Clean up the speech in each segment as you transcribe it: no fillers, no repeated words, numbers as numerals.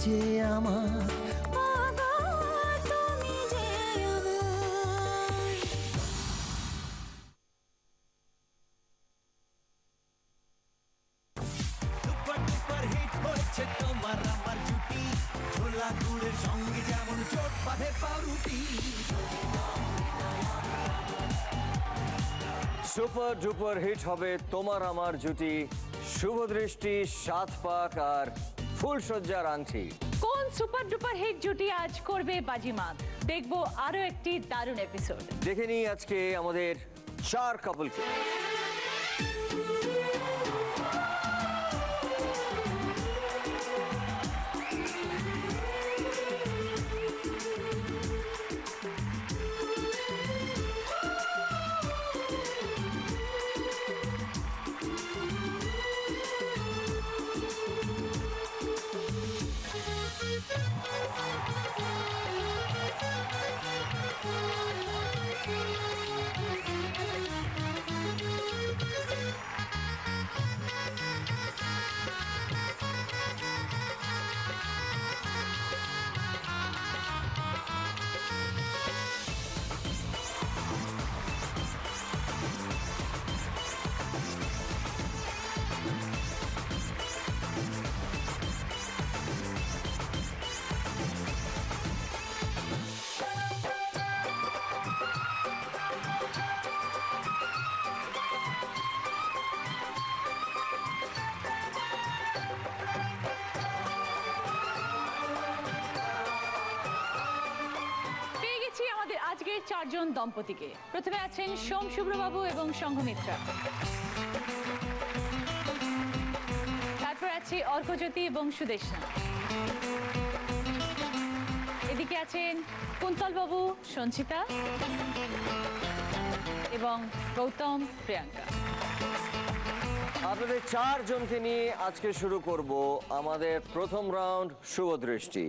যে আমার, super duper hit হচ্ছে তোমার আমার জুটি, ছোলা গুড়ের সঙ্গে যেমন চোট বাঁধে পাউরুটি। সুপার ডুপার হিট হবে তোমার আমার জুটি, শুভ দৃষ্টি, 7 পাক আর ফুলসজ্জার আংটি। কোন সুপার ডুপার হিট জুটি আজ করবে বাজিমাত? দেখবো আরো একটি দারুণ এপিসোড। দেখে নিই আজকে আমাদের 4 কাপলকে। আজকের 4 জন দম্পতিকে। প্রথমে আছেন সোম শুভ্রবাবু এবং সংঘমিত্রা, তারপর আছে অর্কজ্যোতি এবং সুদেশনা, এদিকে আছেন কুন্তল বাবু, সঞ্চিতা এবং গৌতম প্রিয়াঙ্কা। আপনাদের 4 জনকে নিয়ে আজকে শুরু করব আমাদের প্রথম রাউন্ড, শুভ দৃষ্টি।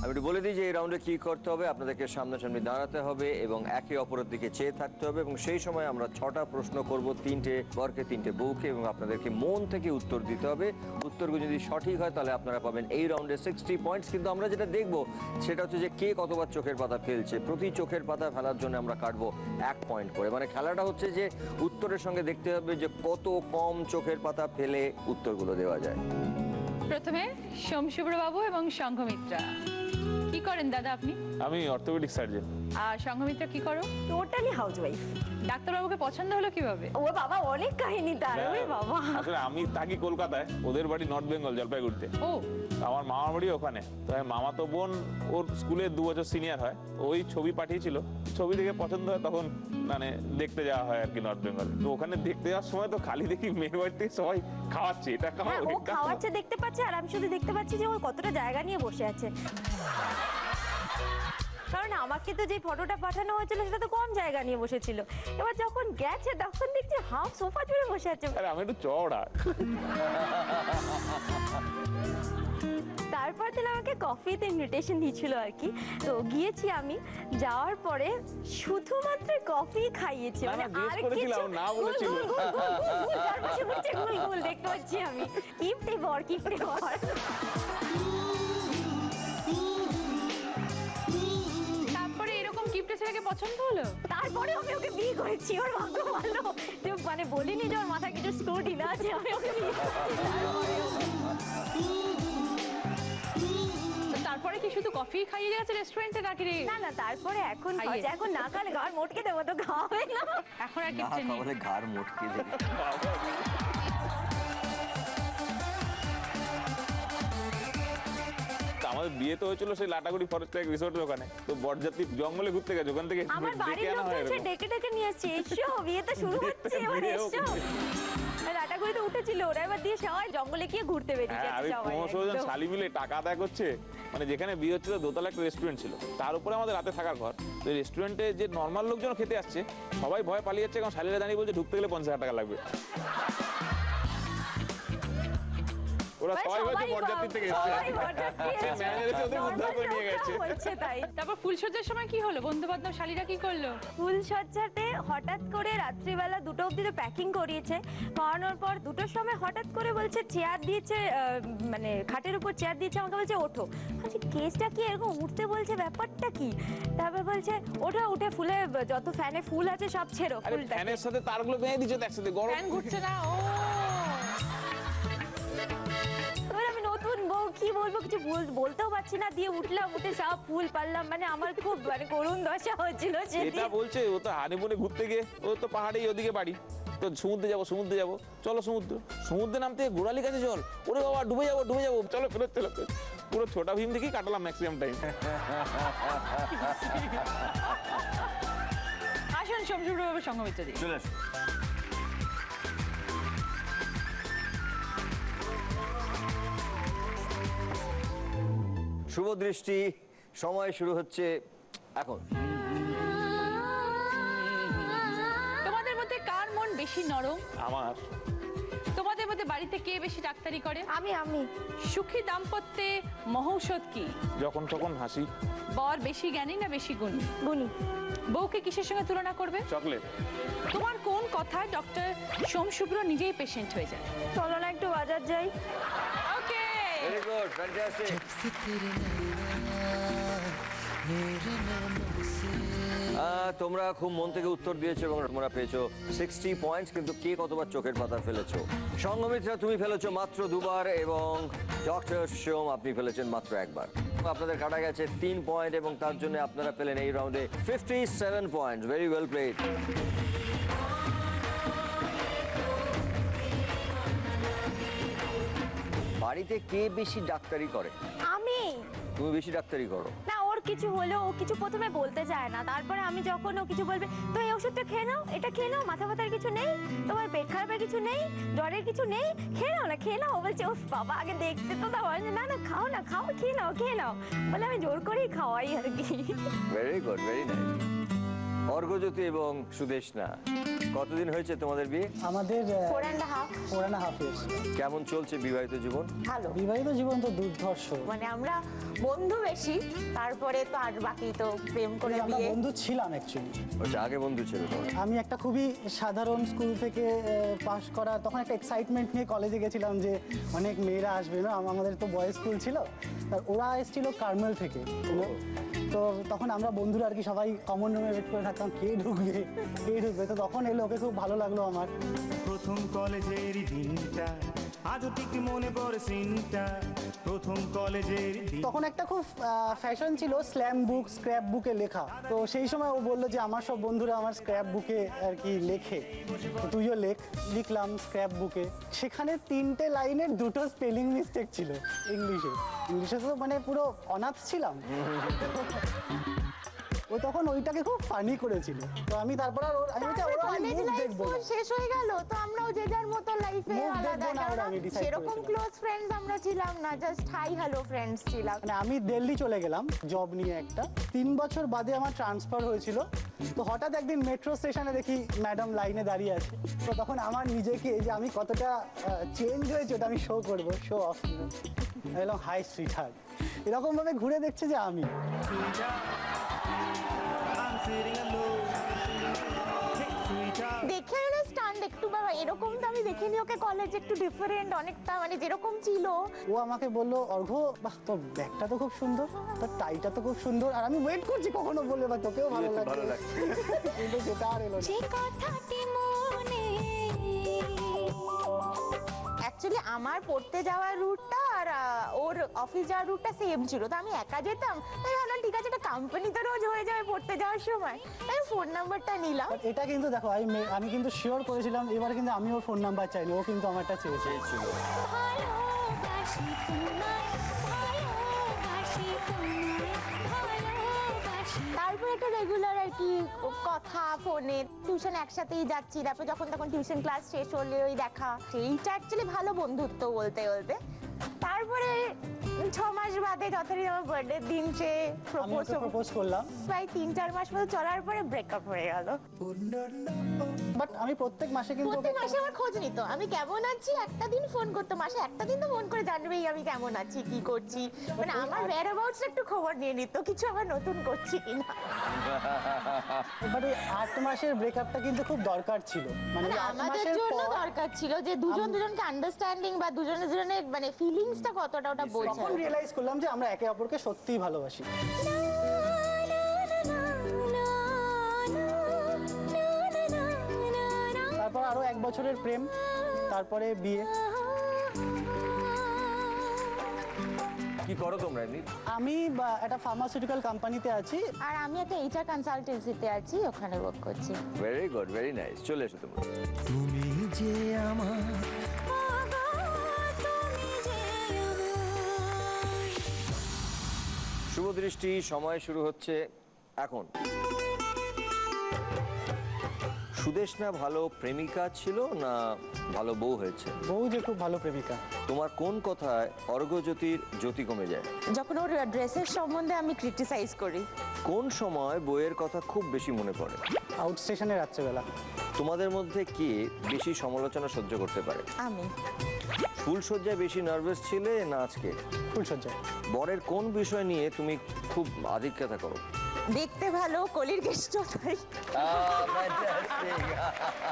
আমি একটু বলে দিই যে এই রাউন্ডে কি করতে হবে। আপনাদেরকে সামনাসামনি দাঁড়াতে হবে এবং একে অপরের দিকে চেয়ে থাকতে হবে এবং সেই সময় আমরা 6টা প্রশ্ন করব, 3টে বরকে 3টে বউকে, এবং আপনাদেরকে মন থেকে উত্তর দিতে হবে। উত্তরগুলো যদি সঠিক হয় তাহলে আপনারা পাবেন এই রাউন্ডে 60 পয়েন্টস। কিন্তু আমরা যেটা দেখব সেটা হচ্ছে যে কে কতবার চোখের পাতা ফেলছে। প্রতি চোখের পাতা ফেলার জন্য আমরা কাটবো 1 পয়েন্ট করে। মানে খেলাটা হচ্ছে যে উত্তরের সঙ্গে দেখতে হবে যে কত কম চোখের পাতা ফেলে উত্তরগুলো দেওয়া যায়। প্রথমে সোম শুভ্রবাবু এবং সংঘমিত্রা। কি করেন দাদা আপনি? আমি অর্থোপেডিক সার্জন। আর সংঘমিত্রা কি করো? Totally housewife. ডাক্তারবাবুকে পছন্দ হলো কিভাবে? ও বাবা, অনেক কাহিনী তার। ওরে বাবা, আসলে আমি থাকি কলকাতায়, ওদের বাড়ি নর্থ বেঙ্গল, জলপাইগুড়িতে। ও, আমার মামার বাড়ি ওখানে। তো মামা তো বোন ওর স্কুলে 2 বছর সিনিয়র হয়, ওই ছবি পাঠিয়েছিল, ছবি দেখে পছন্দ হয়, তখন মানে দেখতে যাওয়া হয় আর কি নর্থ বেঙ্গল। তো ওখানে দেখতে যাওয়ার সময় তো খালি দেখি মেয়ের বাড়িতে সবাই খাওয়াচ্ছে, এটা হ্যাঁ ও খাওয়াচ্ছে দেখতে পাচ্ছে, আর আমি শুধু দেখতে পাচ্ছি যে ও কতটা জায়গা নিয়ে বসে আছে। কারণ আমাকে তো যে ফটোটা পাঠানো হয়েছিল সেটা তো কম জায়গা নিয়ে বসেছিল, এবার যখন গেছে তখন দেখছি হাফ সোফা জুড়ে বসে আছে। আরে আমি একটু চওড়া। তারপর দিন আমাকে কফিতে ইনভিটেশন দিয়েছিল আর কি, তো গিয়েছি আমি। যাওয়ার পরে শুধুমাত্র কফি খাইয়েছে, মানে আর কিছু না বলেছিল। গুল দেখতে পাচ্ছি আমি। কিপটে বর, কিপটে বর। তারপরে এরকম কিপটে ছেলেকে পছন্দ হলো? তারপরে আমি ওকে বিয়ে করেছি। ওর ভাগ্য ভালো যে মানে বলিনি যে ওর মাথায় কিছু স্ক্রু ঢিলা আছে, আমি ওকে বিয়ে করেছি। তারপরে কি শুধু কফি খাইয়ে গেছে রেস্টুরেন্টে নাকি? না না, তারপরে এখন এখন না খালে ঘাড় মোটকে দেবো, তো খাওয়াবে না এখন আর কিপটে নেই। আমাদের ঘাড় মোটকে দেবে। আমাদের বিয়ে তো হয়েছিল সেই লাটাগুড়ি ফরেস্ট লেক রিসোর্টের ওখানে। তো বরযাত্রী জঙ্গলে ঘুরতে গেছে, ওখান থেকে আমার বাড়ির লোকজন ডেকে ডেকে নিয়ে আসছে, এসো বিয়ে তো শুরু হচ্ছে, এবার এসো। লাটাগুড়িতে উঠেছিল ওরা, এবার দিয়ে সবাই জঙ্গলে গিয়ে ঘুরতে বেরিয়ে গেছে সবাই। 15 জন শালি মিলে টাকা আদায় করছে। মানে যেখানে বিয়ে হচ্ছিল দোতলা একটা রেস্টুরেন্ট ছিল, তার উপরে আমাদের রাতে থাকার ঘর। তো রেস্টুরেন্টে যে নর্মাল লোকজন খেতে আসছে সবাই ভয় পালিয়ে যাচ্ছে, কারণ শালিরা দাঁড়িয়ে বলছে ঢুকতে গেলে 50,000 টাকা লাগবে। ওরা মানে সবাই হচ্ছে বরযাত্রী থেকে এসেছে। সবাই বরযাত্রী এসেছে। ম্যানেজার এসে ওদের উদ্ধার করে নিয়ে Normal গেছে। লোকরা হচ্ছে তাই। তারপর ফুলসজ্জার সময় কি হলো? বন্ধু বান্ধব শালীরা কি করলো? ফুলসজ্জাতে হঠাৎ করে রাত্রিবেলা 2টো অবধি তো প্যাকিং করিয়েছে, করানোর পর 2টোর সময় হঠাৎ করে বলছে চেয়ার দিয়েছে, মানে খাটের উপর চেয়ার দিয়েছে, আমাকে বলছে ওঠো। বলছি কেসটা কি এরকম উঠতে বলছে, ব্যাপারটা কি? তারপর বলছে ওঠো, উঠে ফুলে যত ফ্যানে ফুল আছে সব ছেড়ো আরে ফুলটা। ফ্যানের সাথে তারগুলো বেঁধে দিচ্ছে তো একসাথে, গরম ফ্যান ঘুরছে না? ও এবার আমি নতুন বউ কি বলবো, কিছু বলতেও পারছি না, দিয়ে উঠলাম, উঠে সব ফুল পারলাম, মানে আমার খুব মানে করুণ দশা হচ্ছিল এটা সেদিন। বলছে ও তো হানিমুনে ঘুরতে গিয়ে, ও তো পাহাড়েই ওদিকে বাড়ি, তো সমুদ্রে যাবো সমুদ্রে যাবো, চলো সমুদ্রে নামতে গোড়ালি কাছে জল, ওরে বাবা ডুবে যাবো চলো ফেরত চলো। পুরো ছোটা ভীম দেখি কাটালাম ম্যাক্সিমাম টাইম। আসুন সোমশুভ্রবাবু সঙ্গমিত্র দি। চলে আসুন। শুভ দৃষ্টি, সময় শুরু হচ্ছে এখন। তোমাদের মধ্যে কার মন বেশি নরম? আমার তোমাদের মধ্যে বাড়িতে কে বেশি ডাক্তারি করে? আমি সুখী দাম্পত্যে মহৌষধ কি? যখন তখন হাসি। বর বেশি জ্ঞানী না বেশি গুণী? গুনি। বউকে কিসের সঙ্গে তুলনা করবে? চকলেট। তোমার কোন কথায় ডক্টর সোমশুভ্র নিজেই পেশেন্ট হয়ে যায়? চলো না একটু বাজার যাই। ওকে, ভেরি গুড, ফ্যান্টাস্টিক। তোমরা খুব মন থেকে উত্তর দিয়েছো এবং তোমরা পেয়েছো 60 পয়েন্টস, কিন্তু কে কতবার চোখের পাতা ফেলেছো? সঙ্গমিত্রা তুমি ফেলেছো মাত্র 2বার এবং ডক্টর সোম আপনি ফেলেছেন মাত্র 1বার। আপনাদের কাটা গেছে 3 পয়েন্ট এবং তার জন্য আপনারা পেলেন এই রাউন্ডে 57 পয়েন্টস। Very well played. বাড়িতে কে বেশি ডাক্তারি করে? আমি। তুমি বেশি ডাক্তারি করো? না, ওর কিছু হলো, ও কিছু প্রথমে বলতে চায় না, তারপরে আমি যখন ও কিছু বলবে, তো এই ওষুধটা খেয়ে নাও, এটা খেয়ে নাও, মাথা ব্যথার কিছু নেই, তোমার পেট খারাপের কিছু নেই, জ্বরের কিছু নেই, খেয়ে নাও না, খেয়ে নাও। ও বলছে ও বাবা আগে দেখতে তো দাও, না না খাও না, খাও, খেয়ে নাও। বলে আমি জোর করেই খাওয়াই আর কি। Very good, very nice. Arghyajyoti এবং সুদেশনা, কতদিন হয়েছে তোমাদের বিয়ে? আমাদের 4.5 4.5 years। কেমন চলছে বিবাহিত জীবন? ভালো, বিবাহিত জীবন তো দুর্ধর্ষ। মানে আমরা বন্ধু বেশি, তারপরে তো আর বাকি তো প্রেম করে আমরা বিয়ে। বন্ধু ছিলাম অ্যাকচুয়ালি। আচ্ছা, আগে বন্ধু ছিল তোমার? আমি একটা খুবই সাধারণ স্কুল থেকে পাশ করা, তখন একটা এক্সাইটমেন্ট নিয়ে কলেজে গেছিলাম যে অনেক মেয়েরা আসবে না, আমাদের তো বয়েজ স্কুল ছিল, আর ওরা এসেছিল কার্মেল থেকে। তো তখন আমরা বন্ধুরা আর কি সবাই কমন রুমে ওয়েট করে থাকতাম, কে ঢুকবে। তো তখন এলো, ওকে খুব ভালো লাগলো আমার। প্রথম কলেজের দিনটা আজও ঠিক মনে পড়ে সিনটা, প্রথম কলেজের দিন। তখন একটা খুব ফ্যাশন ছিল স্ল্যাম বুক, স্ক্র্যাপ বুকে লেখা। তো সেই সময় ও বললো যে আমার সব বন্ধুরা আমার স্ক্র্যাপ বুকে আর কি লেখে, তো তুইও লিখলাম স্ক্র্যাপ বুকে। সেখানে 3টে লাইনের 2টো স্পেলিং মিস্টেক ছিল ইংলিশে তো মানে পুরো অনাথ ছিলাম। ও তখন ওইটাকে খুব ফানি করেছিল, তো আমি তারপর আর আমি কলেজ লাইফ শেষ হয়ে গেল, তো আমরাও যে যার মতো লাইফে মুখ আলাদা, দেখবো না, ওরা কারণ আমি decide সেরকম করেছিলাম। ক্লোজ ফ্রেন্ডস আমরা ছিলাম না, জাস্ট হাই হ্যালো ফ্রেন্ডস ছিলাম। মানে আমি দিল্লি চলে গেলাম জব নিয়ে একটা, 3 বছর বাদে আমার ট্রান্সফার হয়েছিল। তো হঠাৎ একদিন মেট্রো স্টেশনে দেখি ম্যাডাম লাইনে দাঁড়িয়ে আছে। তো তখন আমার নিজেকে যে আমি কতটা চেঞ্জ হয়েছে ওটা আমি শো অফ এলাম, হাই সুইট হার্ট, এরকম ভাবে ঘুরে দেখছে যে আমি। দেখে না স্ট্যান্ড একটু, বাবা এরকম তো আমি দেখিনি ওকে কলেজে, একটু ডিফারেন্ট অনেকটা, মানে যেরকম ছিল। ও আমাকে বললো অর্ঘ্য বাহ তোর ব্যাগটা তো খুব সুন্দর, তোর টাইটা তো খুব সুন্দর, আর আমি ওয়েট করছি কখনো বলবে বা তোকেও ভালো লাগবে, কিন্তু সেটা আর এলো না। অ্যাকচুয়ালি আমার পড়তে যাওয়ার রুটটা আর ওর অফিস যাওয়ার রুটটা সেম ছিল, তো আমি একা যেতাম, তাই ভাবলাম ঠিক আছে একটা কোম্পানি তো রোজ হয়ে যাবে পড়তে যাওয়ার সময়, তাই ফোন নাম্বারটা নিলাম। But এটা কিন্তু দেখো আমি কিন্তু শিওর করেছিলাম, এবার কিন্তু আমি ওর ফোন নাম্বার চাইনি, ও কিন্তু আমারটা চেয়েছে। তারপর একটা রেগুলার আর কি কথা ফোনে, টিউশন একসাথেই যাচ্ছি, তারপর যখন তখন টিউশন ক্লাস শেষ হলে ওই দেখা, সেইটা অ্যাকচুয়ালি ভালো বন্ধুত্ব বলতে বলতে। তারপরে 6 মাস বাদে যথারীতি আমার বার্থডে দিন সে আমি প্রপোজ ওকে প্রপোজ করলাম, প্রায় 3-4 মাস মতো চলার পরে ব্রেকআপ হয়ে গেল। বাট আমি প্রত্যেক মাসে কিন্তু ওকে প্রত্যেক মাসে আমার খোঁজ নিত, আমি কেমন আছি একটা দিন ফোন করতো, মাসে একটা দিন তো ফোন করে জানবেই আমি কেমন আছি কি করছি, মানে আমার ওয়্যার অ্যাবাউটস একটু খবর নিয়ে নিত, কিছু আবার নতুন করছি কিনা। বাট ওই 8 মাসের ব্রেকআপটা কিন্তু খুব দরকার ছিল, মানে মানে 8 আমাদের মাসের জন্য পর দরকার ছিল যে দুজন দুজনকে আন্ডারস্ট্যান্ডিং বা দুজনে দুজনের মানে ফিলিংসটা কতটা ওটা বোঝা। তখন রিয়েলাইজ করলাম যে আমরা একে অপরকে সত্যিই ভালোবাসি। তারপর আরো 1 বছরের প্রেম, তারপরে বিয়ে। কি করো তোমরা এমনি? আমি একটা ফার্মাসিউটিক্যাল কোম্পানিতে আছি। আর আমি একটা এইচআর কনসালটেন্সিতে আছি, ওখানে ওয়ার্ক করছি। Very good, very nice. চলে এসো তোমরা। তুমি যে আমার শুভ দৃষ্টি, সময় শুরু হচ্ছে এখন। সুদেষ্ণা ভালো প্রেমিকা ছিল না ভালো বউ হয়েছে? বউ যে খুব ভালো প্রেমিকা। তোমার কোন কথায় অর্ঘ্যজ্যোতির জ্যোতি কমে যায়? যখন ওর ড্রেসের সম্বন্ধে আমি ক্রিটিসাইজ করি। কোন সময় বইয়ের কথা খুব বেশি মনে পড়ে? আউট স্টেশনে রাত্রেবেলা। তোমাদের মধ্যে কে বেশি সমালোচনা সহ্য করতে পারে? আমি ফুলসজ্জায় বেশি নার্ভাস ছিলে না আজকে? ফুলসজ্জায়। বরের কোন বিষয় নিয়ে তুমি খুব আধিক্যতা করো? দেখতে ভালো, কলির কেষ্ট তাই।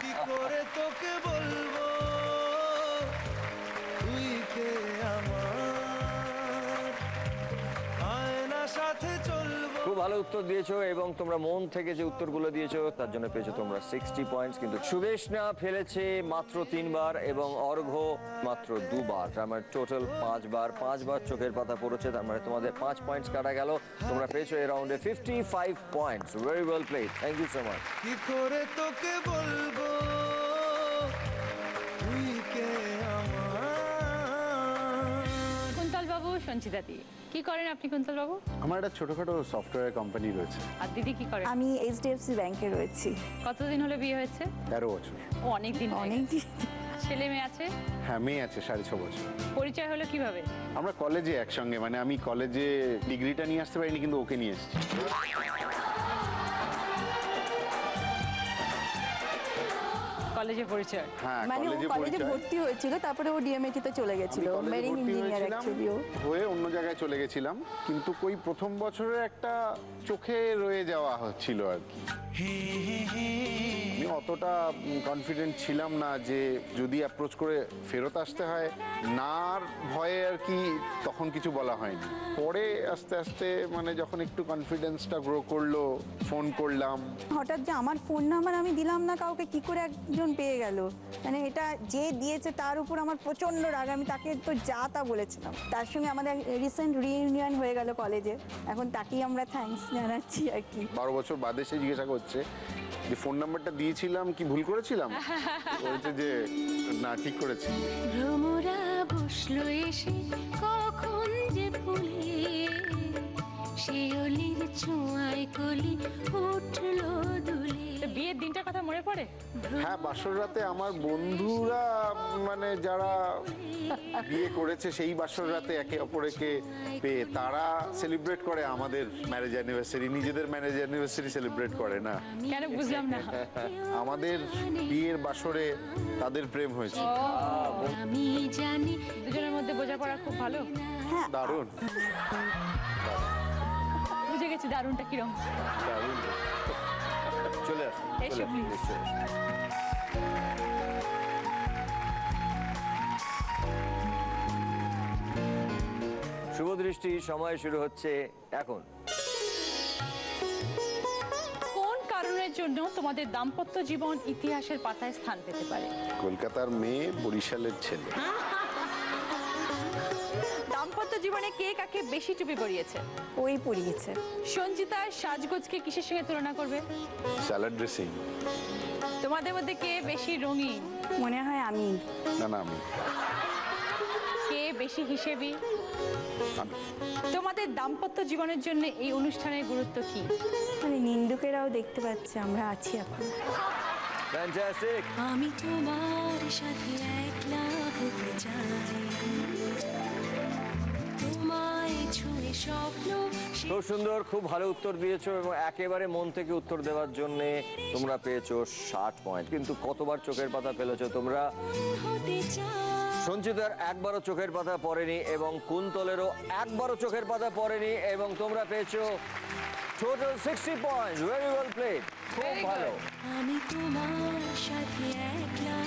কি করে তোকে বলবো তুই কে আমার, আয়না সাথে চলবো। খুব ভালো উত্তর দিয়েছো এবং তোমরা মন থেকে যে উত্তরগুলো দিয়েছো তার জন্য পেয়েছো তোমরা 60 পয়েন্টস। কিন্তু সুদেষ্ণা ফেলেছে মাত্র 3 বার এবং অর্ঘ্য মাত্র 2 বার, তার মানে টোটাল 5 বার। 5 বার চোখের পাতা পড়েছে, তার মানে তোমাদের 5 পয়েন্টস কাটা গেল। তোমরা পেয়েছো এই রাউন্ডে 55 points. Very well played, thank you so much. কি করে তোকে বলবো তুই কে আমার। কুন্তল বাবু, সঞ্চিতা দি, কি করেন আপনি কুন্তল বাবু? আমার একটা ছোটখাটো সফটওয়্যার কোম্পানি রয়েছে। আর দিদি কি করেন? আমি এইচডিএফসি ব্যাংকে রয়েছি। কতদিন হলো বিয়ে হয়েছে? 13 বছর। ও, অনেক দিন। অনেক দিন। ছেলে মেয়ে আছে? হ্যাঁ, মেয়ে আছে 6.5 বছর। পরিচয় হলো কিভাবে? আমরা কলেজে একসঙ্গে, মানে আমি কলেজে ডিগ্রিটা নিয়ে আসতে পারিনি কিন্তু ওকে নিয়ে এসেছি। কলেজে পরিচয়? হ্যাঁ, মানে ও কলেজে কলেজে পরিচয়। ভর্তি হয়েছিল, তারপরে ও ডিএমএটি তে চলে গেছিল, আমি কলেজে মেরিন ভর্তি ইঞ্জিনিয়ার হয়েছিলাম, অ্যাকচুয়ালি ও। হয়ে অন্য জায়গায় চলে গেছিলাম, কিন্তু ওই প্রথম বছরে একটা চোখে রয়ে যাওয়া হচ্ছিল আর কি। আমি অতটা কনফিডেন্ট ছিলাম না যে যদি অ্যাপ্রোচ করে ফেরত আসতে হয়, নার ভয়ে আর কি তখন কিছু বলা হয়নি। পরে আস্তে আস্তে মানে যখন একটু কনফিডেন্সটা গ্রো করলো, ফোন করলাম। হঠাৎ যে আমার ফোন নাম্বার আমি দিলাম না কাউকে, কি করে একজন পেয়ে গেল, মানে এটা যে দিয়েছে তার উপর আমার প্রচন্ড রাগ। আমি তাকে তো যা তা বলেছিলাম। তার সঙ্গে আমাদের রিসেন্ট রিইউনিয়ন হয়ে গেল কলেজে, এখন তাকেই আমরা থ্যাঙ্কস জানাচ্ছি আর কি। 12 বছর বাদে সে জিজ্ঞাসা করছে যে ফোন নাম্বারটা দিয়েছিলাম কি ভুল করেছিলাম? বলছে যে না, ঠিক করেছি। ভ্রমরা বসলো এসে কখন যে ফুলে শিউলির ছোঁয়ায় কলি উঠলো দুলে। তো বিয়ের দিনটার কথা মনে পড়ে? হ্যাঁ, বাসর রাতে আমার বন্ধুরা মানে যারা বিয়ে করেছে সেই বাসর রাতে একে অপরকে পেয়ে তারা সেলিব্রেট করে আমাদের ম্যারেজ অ্যানিভার্সারি, নিজেদের ম্যারেজ অ্যানিভার্সারি সেলিব্রেট করে না। কেন বুঝলাম না। আমাদের বিয়ের বাসরে তাদের প্রেম হয়েছে। আমি জানি দুজনের মধ্যে বোঝাপড়া খুব ভালো? দারুণ বুঝে গেছি দারুণটা কিরম। দারুণ। চলে আসো, এসো, চলে আসো, please। চলে আসো। শুভ দৃষ্টি, সময় শুরু হচ্ছে এখন। কোন কারণের জন্য তোমাদের দাম্পত্য জীবন ইতিহাসের পাতায় স্থান পেতে পারে? কলকাতার মেয়ে, বরিশালের ছেলে। দাম্পত্য জীবনে কে কাকে বেশি টুপি পরিয়েছে? ওই পড়িয়েছে। সঞ্চিতার সাজগোজকে কিসের সঙ্গে তুলনা করবে? Salad dressing. তোমাদের মধ্যে কে বেশি রঙিন? মনে হয় আমি। না না, আমি। কে বেশি হিসেবি? আমি। তোমাদের দাম্পত্য জীবনের জন্য এই অনুষ্ঠানের গুরুত্ব কি? মানে নিন্দুকেরাও দেখতে পাচ্ছে আমরা আছি এখন। ফ্যান্টাস্টিক। আমি তোমার সাথে একলা হতে চাই, তোমার ছোঁয়ায় ছুঁয়ে স্বপ্ন খুব সুন্দর, খুব ভালো উত্তর দিয়েছো এবং একেবারে মন থেকে উত্তর দেওয়ার জন্য তোমরা পেয়েছো 60 পয়েন্ট। কিন্তু কতবার চোখের পাতা ফেলেছো তোমরা? হতে চায় সঞ্চিতার একবারও চোখের পাতা পড়েনি এবং কুন্তলেরও একবারও চোখের পাতা পড়েনি এবং তোমরা পেয়েছো total 60 point. Very well played, খুব ভালো। আমি তোমার সাথে একলা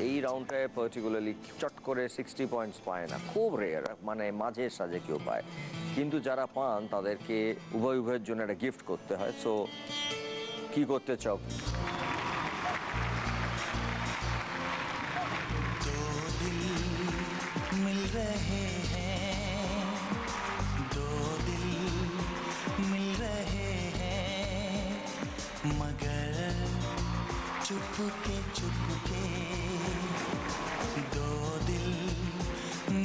এই রাউন্ডটায় পার্টিকুলারলি চট করে 60 পয়েন্টস পায় না, খুব রেয়ার, মানে মাঝে সাঝে কেউ পায়। কিন্তু যারা পান তাদেরকে উভয়ের জন্য একটা গিফট করতে হয়। সো কি করতে চাও? मिल रहे हैं, दो दिल मिल रहे हैं, मगर चुपके चुपके दो दिल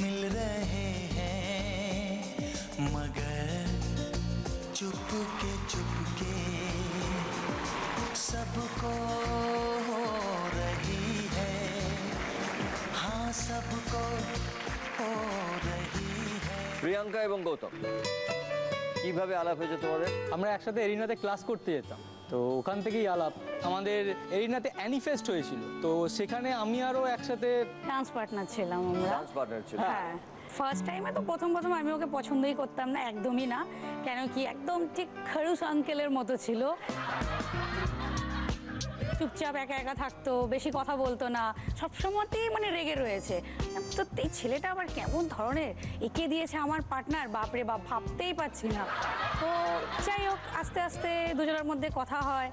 मिल रहे हैं, मगर चुपके चुपके सबको हो रही है, हाँ सबको हो रही है। প্রিয়াঙ্কা এবং গৌতম, কিভাবে আলাপ হয়েছে তোমাদের? আমরা একসাথে এরিনাতে ক্লাস করতে যেতাম, তো ওখান থেকেই আলাপ। আমাদের এরিনাতে অ্যানিফেস্ট হয়েছিল, তো সেখানে আমি আরও একসাথে ডান্স পার্টনার ছিলাম আমরা। ডান্স পার্টনার ছিল? হ্যাঁ, ফার্স্ট টাইমে তো প্রথম আমি ওকে পছন্দই করতাম না, একদমই না। কেন কি, একদম ঠিক খরুস আঙ্কেলের মতো ছিল, চুপচাপ একা একা থাকতো, বেশি কথা বলতো না, সবসময়তেই মানে রেগে রয়েছে। তো এই ছেলেটা আবার কেমন ধরনের, এঁকে দিয়েছে আমার পার্টনার, বাপরে বাপ, ভাবতেই পারছি না। তো যাই হোক, আস্তে আস্তে দুজনের মধ্যে কথা হয়,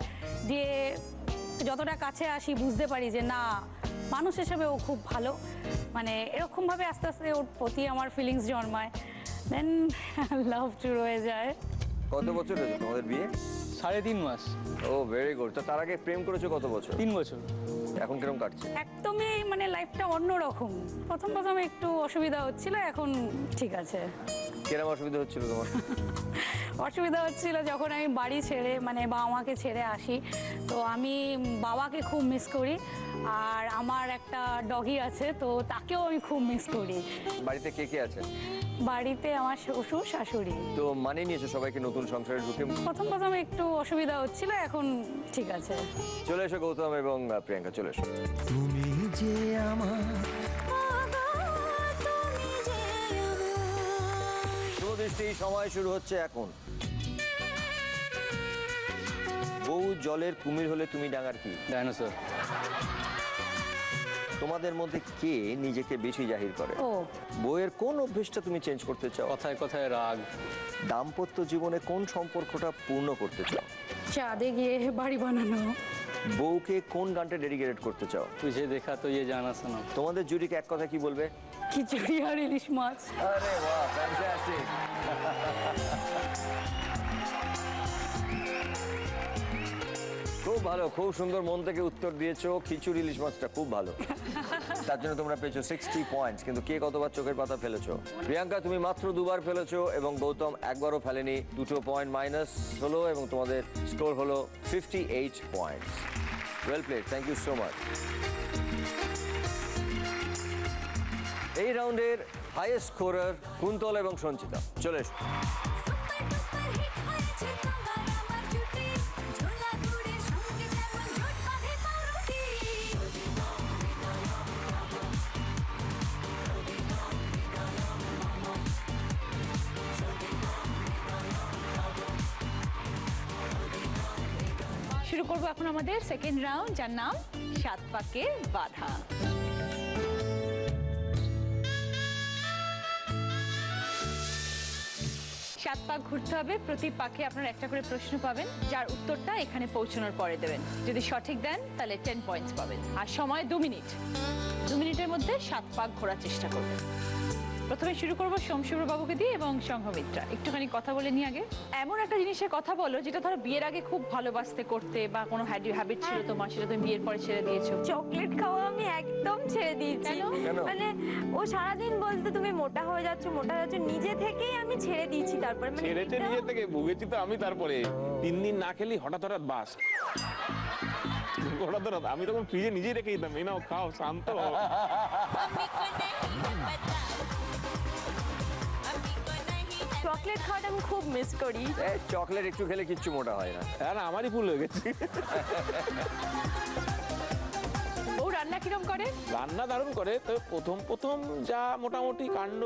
দিয়ে যতটা কাছে আসি বুঝতে পারি যে না, মানুষ হিসেবে ও খুব ভালো। মানে এরকমভাবে আস্তে আস্তে ওর প্রতি আমার ফিলিংস জন্মায়, দেন লাভ শুরু হয়ে যায়। কত বছর হয়েছে তোমাদের বিয়ে? 3.5 মাস। ও ভেরি গুড। তো তার আগে প্রেম করেছো কত বছর? 3 বছর। এখন কিরকম কাটছে? একদমই মানে লাইফটা অন্যরকম। প্রথম একটু অসুবিধা হচ্ছিল, এখন ঠিক আছে। কিরকম অসুবিধা হচ্ছিল তোমার? অসুবিধা হচ্ছিল যখন আমি বাড়ি ছেড়ে, মানে বাবা মাকে ছেড়ে আসি, তো আমি বাবাকে খুব মিস করি, আর আমার একটা ডগি আছে, তো তাকেও আমি খুব মিস করি। বাড়িতে কে কে আছে? বাড়িতে আমার শ্বশুর শাশুড়ি। তো মানিয়ে নিয়েছো সবাইকে নতুন সংসারে ঢুকে? প্রথম একটু অসুবিধা হচ্ছিল, এখন ঠিক আছে। চলে এসো গৌতম এবং প্রিয়াঙ্কা, চলে এসো। তুমি যে আমার সুদৃষ্টি, সময় শুরু হচ্ছে এখন। বউ জলের কুমির হলে তুমি ডাঙার কি? ডাইনোসর। তোমাদের মধ্যে কে নিজেকে বেশি জাহির করে? ও। বউয়ের কোন অভ্যেসটা তুমি চেঞ্জ করতে চাও? কথায় কথায় রাগ। দাম্পত্য জীবনে কোন সম্পর্কটা পূর্ণ করতে চাও? চাঁদে গিয়ে বাড়ি বানানো। বউকে কোন গানটা ডেডিকেটেড করতে চাও? তুঝে দেখা তো ইয়ে জানা শোনা। তোমাদের জুটিকে এক কথা কি বলবে? খিচুড়ি আর ইলিশ মাছ। আরে বাহ, ফ্যান্টাস্টিক। খুব ভালো, খুব সুন্দর, মন থেকে উত্তর দিয়েছো। খিচুড়ি ইলিশ মাছটা খুব ভালো, তার জন্য তোমরা পেয়েছো 60 পয়েন্টস। কিন্তু কে কতবার চোখের পাতা ফেলেছো? প্রিয়াঙ্কা তুমি মাত্র 2বার ফেলেছো এবং গৌতম একবারও ফেলেনি। 2 পয়েন্ট মাইনাস হলো এবং তোমাদের স্কোর হলো 58 points. Well played, thank you so much. এই রাউন্ডের হাইয়েস্ট স্কোরার কুন্তল এবং সঞ্চিতা, চলে এসো। শুরু করবো এখন আমাদের সেকেন্ড রাউন্ড, যার নাম 7 পাকের বাধা। 7 পাক ঘুরতে হবে, প্রতি পাকে আপনারা একটা করে প্রশ্ন পাবেন, যার উত্তরটা এখানে পৌঁছানোর পরে দেবেন। যদি সঠিক দেন তাহলে 10 পয়েন্টস পাবেন, আর সময় 2 মিনিট। 2 মিনিটের মধ্যে 7 পাক ঘোরার চেষ্টা করবেন। প্রথমে শুরু করবো সোমশুভ্র বাবুকে দিয়ে এবং সংঘমিত্রা। একটুখানি কথা বলে নিয়ে আগে, এমন একটা জিনিসের কথা বলো যেটা ধরো বিয়ের আগে খুব ভালোবাসতে করতে, বা কোনো হ্যাবিট ছিল তোমার, সেটা তুমি বিয়ের পরে ছেড়ে দিয়েছো। চকলেট খাওয়া আমি একদম ছেড়ে দিয়েছি। মানে ও সারাদিন বলতো তুমি মোটা হয়ে যাচ্ছ, নিজে থেকেই আমি ছেড়ে দিয়েছি। তারপরে মানে ছেড়েছে নিজে থেকে, ভুগেছি তো আমি। তারপরে 3 দিন না খেলি হঠাৎ বাস, হঠাৎ আমি তখন ফ্রিজে নিজেই রেখে দিতাম, এই নাও খাও, শান্ত হও। চকলেট খাওয়াটা আমি খুব মিস করি। চকলেট একটু খেলে কিচ্ছু মোটা হয় না। হ্যাঁ না, আমারই ভুল হয়ে গেছে। ও রান্না কিরম করে? রান্না দারুণ করে। তো প্রথম যা মোটামুটি কাণ্ড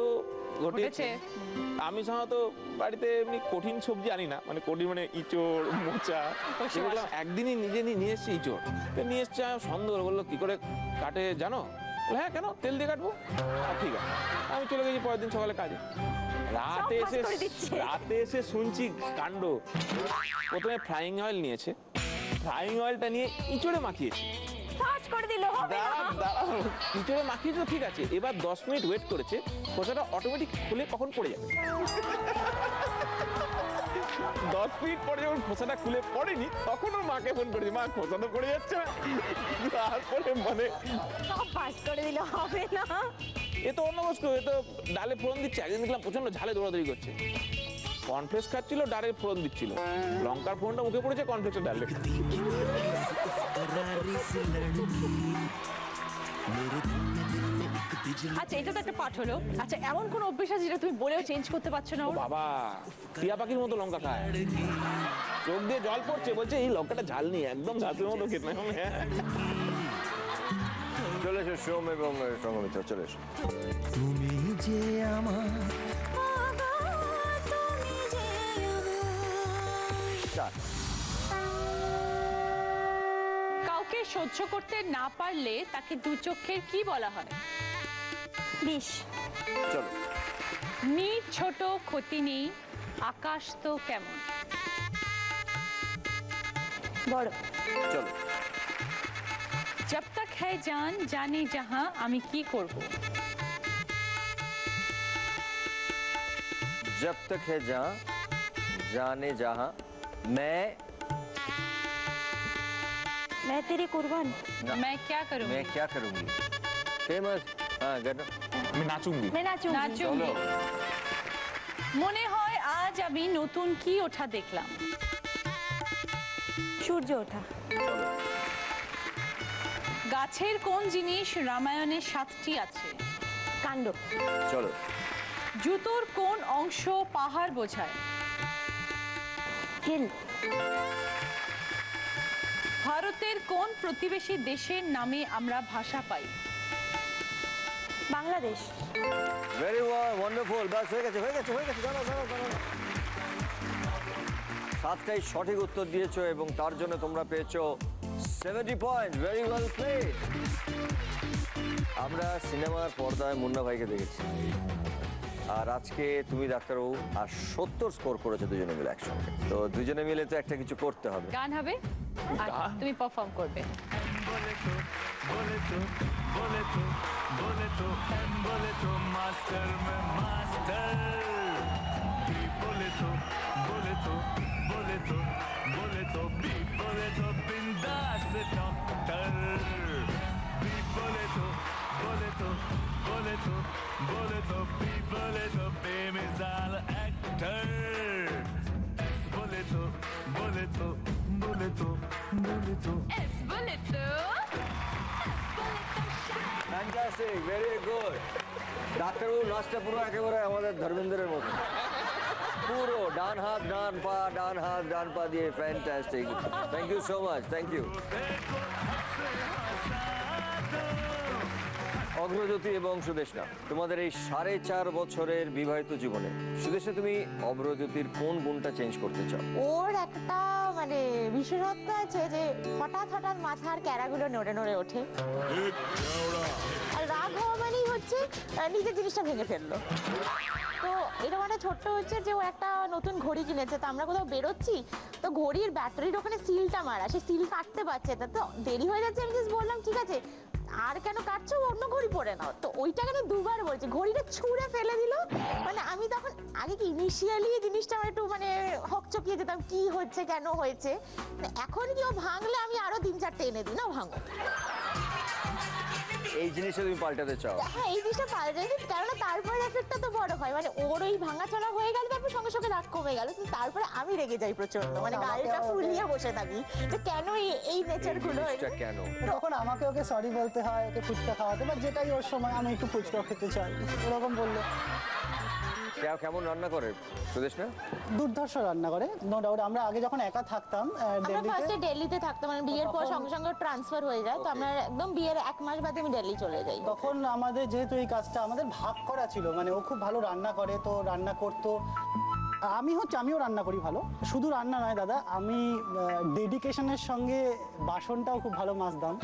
ঘটেছে, আমি সাধারণত বাড়িতে এমনি কঠিন সবজি আনি না, মানে কঠিন মানে ইঁচড়, মোচা। দেখলাম একদিনই নিজে নিয়ে এসছি ইঁচড়, তো নিয়ে এসছে। সন্দেহ বললো কি করে কাটে জানো? হ্যাঁ কেন, তেল দিয়ে কাটবো। ঠিক আছে, আমি চলে গেছি পরের দিন সকালে কাজে। রাতে এসে শুনছি কাণ্ড। প্রথমে ফ্রাইং অয়েল নিয়েছে, ফ্রাইং অয়েলটা নিয়ে ইঁচড়ে মাখিয়েছে। ইঁচড়ে মাখিয়েছে, ঠিক আছে। এবার 10 মিনিট ওয়েট করেছে, খোসাটা অটোমেটিক খুলে কখন পড়ে যাবে। 10 মিনিট পরে যখন খোসাটা খুলে পড়েনি, তখন ওর মাকে ফোন করেছে, মা খোসা তো পড়ে যাচ্ছে। তারপরে মানে সব পাস করে দিলে হবে না। এ তো অন্যবস্ক, এ তো ডালে ফোড়ন দিচ্ছে। একদিন দেখলাম প্রচন্ড ঝালে দৌড়াদৌড়ি করছে, কর্নফ্লেক্স খাচ্ছিল, ডালে ফোড়ন দিচ্ছিল। লঙ্কার ফোড়নটা মুখে পড়েছে, কর্নফ্লেক্সের ডালে। আচ্ছা, এটা তো একটা পাঠ হলো। আচ্ছা, এমন কোন অভ্যাস আছে যেটা তুমি বলেও চেঞ্জ করতে পারছো না? বাবা টিয়া পাখির মতো লঙ্কা খায়, চোখ দিয়ে জল পড়ছে, বলছে এই লঙ্কাটা ঝাল নেই, একদম ঝাঁচের মতো খেতে। চলে এসো সোম এবং সঙ্গমিত্র, চলে এসো। তুমি যে আমার কাউকে সহ্য করতে না পারলে তাকে দু চোখের কি বলা হয়? বিষ। চলো। নীর ছোট, ক্ষতি নেই, আকাশ তো কেমন? বড়। চলো। জব তক হ্যায় জান জানে জাহাঁ, আমি কি করব? जब तक है जहां जाने जहां मैं तेरी कुर्बान। मैं क्या करूंगी? मैं क्या करूंगी? फेमस। हाँ गाना। मैं नाचूंगी। मैं नाचूंगी। মনে হয় আজ আমি নতুন কি ওঠা দেখলাম? সূর্য ওঠা। গাছের কোন জিনিস রামায়ণে 7টি আছে? কাণ্ড। চলো। জুতোর কোন অংশ পাহাড় বোঝায়? হিল। ভারতের কোন প্রতিবেশী দেশের নামে আমরা ভাষা পাই? বাংলাদেশ। Very wonderful. বাস হয়ে গেছে, হয়ে গেছে, হয়ে গেছে। দাঁড়াও, দাঁড়াও, দাঁড়াও। 7টাই সঠিক উত্তর দিয়েছো এবং তার জন্য তোমরা পেয়েছো 70 পয়েন্ট। Very well played. আমরা সিনেমার পর্দায় মুন্না ভাইকে দেখেছি, আর আজকে তুমি ডাক্তারবাবু আর 70 স্কোর করেছো দুজনে মিলে একসঙ্গে। তো দুজনে মিলে তো একটা কিছু করতে হবে। গান হবে আর তুমি পারফর্ম করবে। मास्टर में मास्टर बोले तो बोले तो बोले तो बोले तो बी बोले तो बिंदास डॉक्टर बी बोले तो बोले तो बोले तो बोले तो बी बोले तो बेमिसाल एक्टर एस बोले तो बोले तो बोले तो बोले तो এস বলে তো ফ্যান্টাস্টিক, ভেরি গুড। ডাক্তারবাবু নাচটা পুরো একেবারে আমাদের ধর্মেন্দ্রের মতো, পুরো ডান হাত ডান পা, ডান হাত ডান পা দিয়ে। Fantastic, thank you so much, thank you. Agrajyoti এবং সুদেশনা, তোমাদের এই 4.5 বছরের বিবাহিত জীবনে সুদেশনা তুমি অগ্রজ্যোতির কোন গুণটা চেঞ্জ করতে চাও? ওর একটা মানে বিশেষত্ব আছে যে হঠাৎ হঠাৎ মাথার ক্যারাগুলো নড়ে নড়ে ওঠে, আর রাগ হওয়া মানেই হচ্ছে নিজের জিনিসটা ভেঙে ফেললো। তো এরকম একটা ছোট্ট হচ্ছে যে ও একটা নতুন ঘড়ি কিনেছে, তো আমরা কোথাও বেরোচ্ছি, তো ঘড়ির ব্যাটারির ওখানে সিলটা মারা, সে সিল কাটতে পারছে না, তো দেরি হয়ে যাচ্ছে। আমি জাস্ট বললাম ঠিক আছে আর কেন কাটছো, অন্য ঘড়ি পরে নাও। তো ওইটা কেন দুবার বলছে, ঘড়িটা ছুঁড়ে ফেলে দিল। মানে আমি তখন আগে কি ইনিশিয়ালি জিনিসটা আমার একটু মানে হকচকিয়ে যেতাম, কি হচ্ছে কেন হয়েছে। এখন কি ও ভাঙলে আমি আরো 3-4টে এনে দিই, না ভাঙো। এই জিনিসটা তুমি পাল্টাতে চাও? হ্যাঁ, এই জিনিসটা পাল্টাতে দিই, কেননা তারপরে এফেক্টটা তো বড় হয়। মানে ওর ওই ভাঙাচোরা হয়ে গেল, তারপর সঙ্গে সঙ্গে রাগ কমে গেল, কিন্তু তারপরে আমি রেগে যাই প্রচন্ড, মানে গালটা ফুলিয়ে বসে থাকি যে কেন এই নেচার গুলো কেন। তখন আমাকে ওকে সরি বলতে হয়, ওকে ফুচকা খাওয়াতে, বা যেটাই ওর সময় আমি একটু ফুচকা খেতে চাই, এরকম বললো। কেমন রান্না করে সুদেশ না? দুর্ধর্ষ রান্না করে, নো ডাউট। আমরা আগে যখন একা থাকতাম আমরা দিল্লিতে, ফার্স্টে দিল্লিতে থাকতাম, মানে বিয়ের পর সঙ্গে সঙ্গে ট্রান্সফার হয়ে যায়, তো আমরা একদম বিয়ের 1 মাস বাদে আমি দিল্লি চলে যাই। তখন আমাদের যেহেতু এই কাজটা আমাদের ভাগ করা ছিল, মানে ও খুব ভালো রান্না করে, তো রান্না করতো। আমিও রান্না করি ভালো, শুধু রান্না নয় দাদা, আমি ডেডিকেশনের সঙ্গে বাসনটাও খুব ভালো মাজতাম।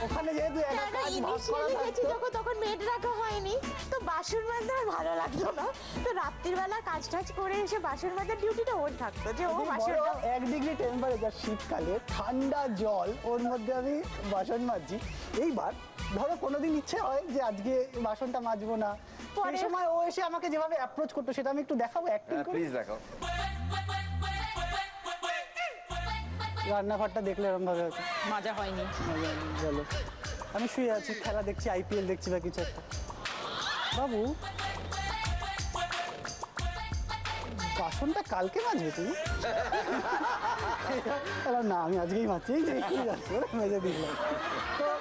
ওখানে যেহেতু একটা কাজ ভাগ করা থাকতো, তখন মেড রাখা হয়নি, তো বাসন মাজতে আমার ভালো লাগতো না, তো রাত্রির বেলা কাজ টাজ করে এসে বাসন মাজার ডিউটিটা ওর থাকতো, যে ও বাসনটা 1 ডিগ্রি টেম্পারেচার শীতকালে, ঠান্ডা জল, ওর মধ্যে আমি বাসন মাজছি। এইবার ধরো কোনোদিন ইচ্ছে হয় যে আজকে বাসনটা মাজবো না, এই সময় ও এসে আমাকে যেভাবে অ্যাপ্রোচ করতো সেটা আমি একটু দেখাবো, অ্যাক্টিং করে। প্লিজ দেখাও। রান্নাঘরটা দেখলে এরকম ভাবে মাজা হয়নি। বলো, আমি শুয়ে আছি, খেলা দেখছি, IPL দেখছি বা কিছু একটা। বাবু, বাসনটা কালকে মাজবে তুমি? না, আমি আজকেই মাজছি, এই যে মেজে দিলাম।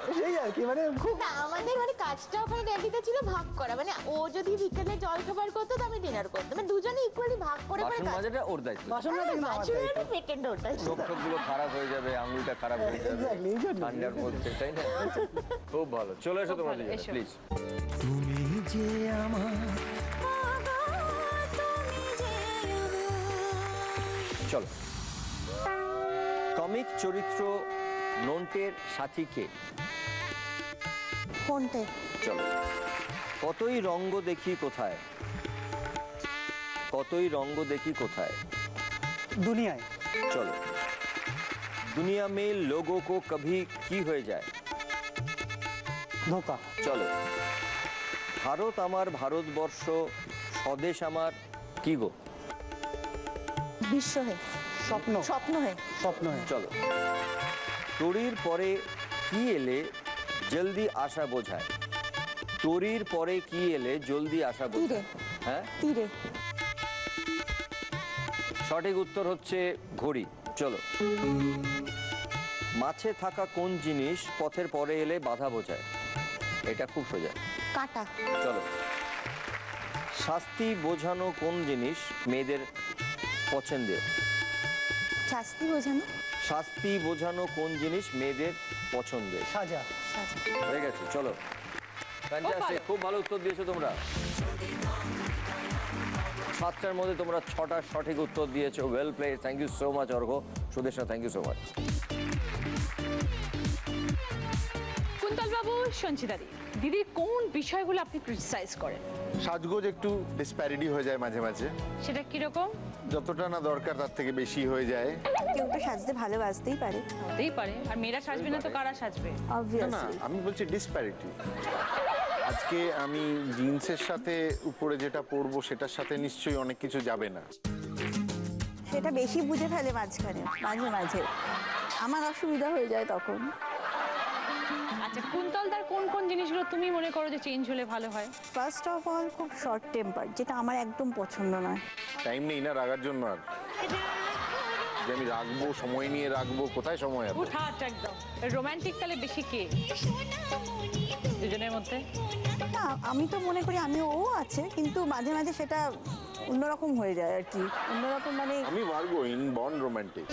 তো সেই আর কি, মানে খুব আমাদের মানে কাজটা ওখানে দিল্লিতে ছিল ভাগ করা, মানে ও যদি বিকেলে জল খাবার করতো তো আমি ডিনার করতাম, মানে দুজনে ইকুয়ালি ভাগ করে বাসন মাজাটা ওর দায়িত্ব। বাসন মাজা কিন্তু আমার দায়িত্ব। সেকেন্ড ওটাই চোখগুলো খারাপ হয়ে যাবে, আঙুলটা খারাপ হয়ে যাবে ঠান্ডার মধ্যে, তাই না? খুব ভালো, চলে এসো তোমরা প্লিজ। তুমি যে আমার, চলো, কমিক চরিত্র নন্টের সাথী কে? কোনতে? চলো, কতই রঙ্গ দেখি কোথায়, কতই রঙ্গ দেখি কোথায়? দুনিয়ায়। চলো, দুনিয়া মে লোগো কো কভি কি হয়ে যায়? ধোকা। চলো, ভারত আমার ভারতবর্ষ, স্বদেশ আমার কি গো? বিশ্ব হে, স্বপ্ন। স্বপ্ন হে, স্বপ্ন হে। চলো, তোরির পরে কি এলে জলদি আশা বোঝায়? তোরির পরে কি এলে জলদি আশা বোঝায়? হ্যাঁ, তীরে। সঠিক উত্তর হচ্ছে ঘড়ি। চলো, মাছে থাকা কোন জিনিস পথের পরে এলে বাধা বোঝায়? এটা খুব সোজা। কাটা। চলো, শাস্তি বোঝানো কোন জিনিস মেয়েদের পছন্দের? শাস্তি বোঝানো। শাস্তি বোঝানো কোন জিনিস মেয়েদের পছন্দের? সাজা। হয়ে গেছে। চলো, ফ্যান্টাস্টিক, খুব ভালো উত্তর দিয়েছো তোমরা। 7টার মধ্যে তোমরা 6টা সঠিক উত্তর দিয়েছো। Well played, thank you so much Argha, Sudeshna, thank you so much. Kuntal বাবু, সঞ্চিতাদি, দিদির কোন বিষয়গুলো আপনি ক্রিটিসাইজ করেন? সাজগোজ একটু ডিসপ্যারিটি হয়ে যায় মাঝে মাঝে, সেটা কিরকম? যতটা না দরকার তার থেকে বেশি হয়ে যায়। কেউ তো সাজতে ভালোবাসতেই পারে। হতেই পারে, আর মেয়েরা সাজবে না তো কারা সাজবে? না না, অবভিয়াসলি। আমি বলছি ডিসপ্যারিটি। আজকে আমি জিন্সের সাথে উপরে যেটা পরবো সেটার সাথে নিশ্চয়ই অনেক কিছু যাবে না। সেটা বেশি বুঝে ফেলে মাঝখানে, মাঝে মাঝে আমার অসুবিধা হয়ে যায় তখন। আচ্ছা, কুন্তলদার কোন কোন জিনিসগুলো তুমি মনে করো যে চেঞ্জ হলে ভালো হয়? ফার্স্ট অফ অল খুব শর্ট টেম্পার, যেটা আমার একদম পছন্দ নয়। টাইম নেই না রাগার জন্য, আর যে আমি রাখবো, সময় নিয়ে রাখবো, কোথায় সময় আছে? উঠাট একদম। রোমান্টিক তাহলে বেশি কে দুজনের মধ্যে? না, আমি তো মনে করি আমিও ও আছে, কিন্তু মাঝে মাঝে সেটা অন্যরকম হয়ে যায় আর কি, অন্যরকম মানে। আমি পারবো ইন বর্ন রোমান্টিক।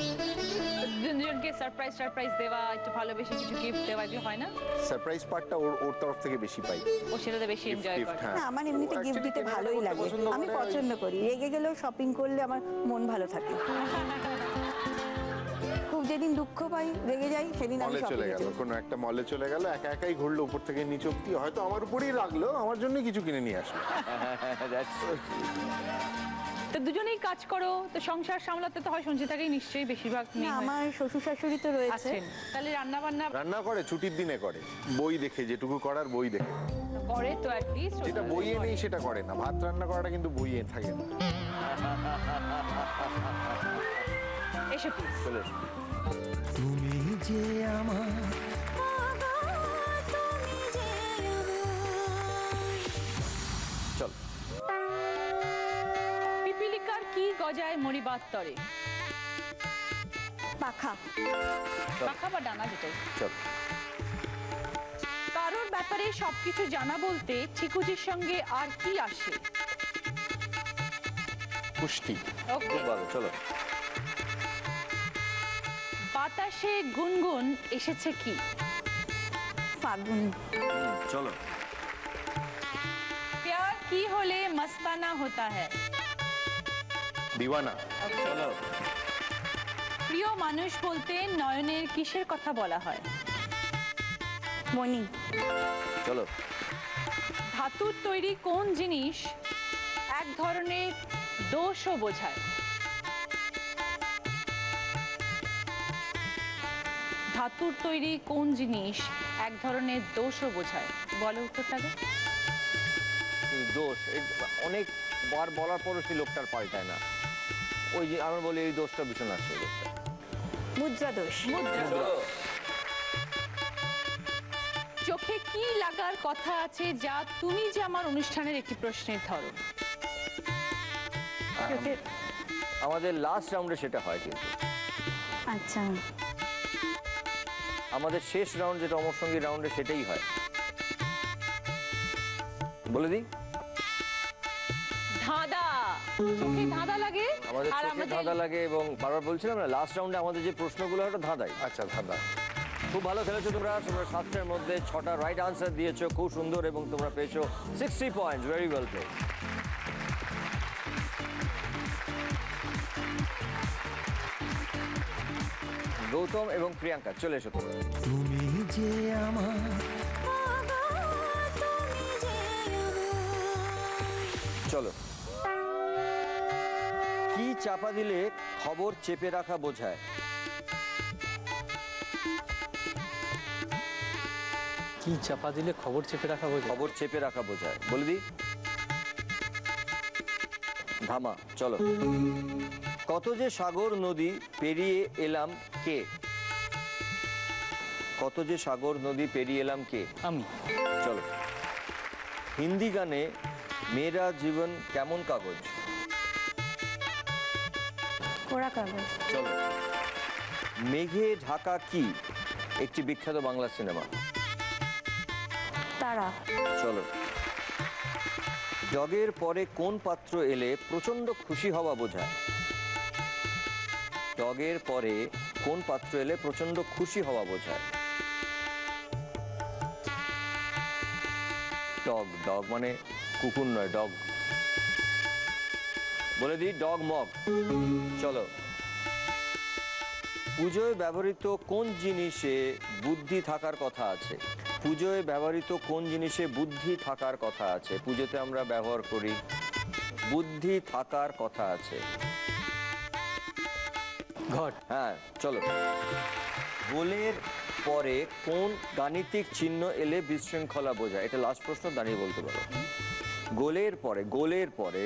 দুজনকে সারপ্রাইজ দেওয়া, একটু ভালোবেসে কিছু গিফট দেওয়া, এগুলো হয় না? সারপ্রাইজ পার্টটা ওর তরফ থেকে বেশি পাই। ও সেটাতে বেশি এনজয় করে। না, আমার এমনিতে গিফট দিতে ভালোই লাগে, আমি পছন্দ করি। রেগে গেলেও শপিং করলে আমার মন ভালো থাকে। খুব যেদিন দুঃখ পাই, রেগে যাই, সেদিন আমি মলে চলে গেল, কোনো একটা মলে চলে গেল, একা একাই ঘুরলো উপর থেকে নিচ অব্দি, হয়তো আমার উপরেই রাখলো, আমার জন্য কিছু কিনে নিয়ে আসলো। তো দুজনেই কাজ করো, তো সংসার সামলাতে তো হয় সঞ্চিতাকেই নিশ্চয়ই বেশিরভাগ মেয়ে হয়। আমার শ্বশুর শাশুড়ি তো রয়েছে। আছেন, তাহলে রান্না বান্না রান্না করে ছুটির দিনে করে, বই দেখে, যেটুকু করার বই দেখে করে, তো অ্যাট লিস্ট যেটা বইয়ে নেই সেটা করে না। ভাত রান্না করাটা কিন্তু বইয়ে থাকে না। এসো প্লিজ। চলে, তুমি যে আমার, চল। পিপিলিকার কি গজায় মরিবাদ তরে? পাখা। পাখা বা ডানা, যেটাই। চল। কারোর ব্যথা ব্যাপারে সবকিছু জানা বলতে ঠিকুজির সঙ্গে আর কি আসে? পুষ্টি। ওকে। খুব ভালো, চলো। বাতাসে গুনগুন এসেছে কি? ফাগুন। চলো। প্যার কি হলে মস্তানা হতা হ্যায়? দিওয়ানা। চলো। প্রিয় মানুষ বলতে নয়নের কিসের কথা বলা হয়? মনি। চলো। ধাতুর তৈরি কোন জিনিস এক ধরনের দোষও বোঝায়? ধাতুর তৈরি কোন জিনিস এক ধরনের দোষও বোঝায়? বলো উত্তরটাকে। দোষ, অনেক বার বলার পরও সেই লোকটার পাল্টায় না। ওই যে আমরা বলি এই দোষটা ভীষণ আছে ওই লোকটা। মুদ্রা দোষ। মুদ্রা। চোখে কি লাগার কথা আছে যা তুমি যে আমার অনুষ্ঠানের একটি প্রশ্নের ধরো? আমাদের লাস্ট রাউন্ডে সেটা হয়, কিন্তু আচ্ছা, আমাদের শেষ রাউন্ড যেটা অমর সঙ্গী রাউন্ডে সেটাই হয়। বলে দিই, ধাঁধা। চোখে ধাঁধা লাগে। আমাদের আর চোখে ধাঁধা লাগে, এবং বারবার বলছিলাম না লাস্ট রাউন্ডে আমাদের যে প্রশ্নগুলো হয় ওটা ধাঁধাই। আচ্ছা, ধাঁধা। খুব ভালো খেলেছো তোমরা। তোমরা 7টার মধ্যে 6টা রাইট আনসার দিয়েছো, খুব সুন্দর, এবং তোমরা পেয়েছো 60 points. Very well played. Gautam এবং প্রিয়াঙ্কা, চলে এসো তোমরা। তুমি যে আমার চলো। কি চাপা দিলে খবর চেপে রাখা বোঝায়? কি চাপা দিলে খবর চেপে রাখা বোঝায়? খবর চেপে রাখা বোঝায়, বলে দিই। ধামা। চলো। কত যে সাগর নদী পেরিয়ে এলাম কে? কত যে সাগর নদী পেরিয়ে এলাম কে? আমি। চলো। হিন্দি গানে মেরা জীবন কেমন কাগজ? কোরা কাগজ। চলো। মেঘে ঢাকা কি একটি বিখ্যাত বাংলা সিনেমা? তারা। চলো। জগের পরে কোন পাত্র এলে প্রচন্ড খুশি হওয়া বোঝায়? ডগের পরে কোন পাত্র এলে প্রচন্ড খুশি হওয়া বোঝায়? ডগ। ডগ মানে কুকুর নয়, ডগ। বলে দিই, ডগ মগ। চলো। পুজোয় ব্যবহৃত কোন জিনিসে বুদ্ধি থাকার কথা আছে? পুজোয় ব্যবহৃত কোন জিনিসে বুদ্ধি থাকার কথা আছে? পুজোতে আমরা ব্যবহার করি, বুদ্ধি থাকার কথা আছে। ঘট। হ্যাঁ, চলো। গোলের পরে কোন গাণিতিক চিহ্ন এলে বিশৃঙ্খলা বোঝায়? এটা লাস্ট প্রশ্ন, দাঁড়িয়ে বলতে পারো। গোলের পরে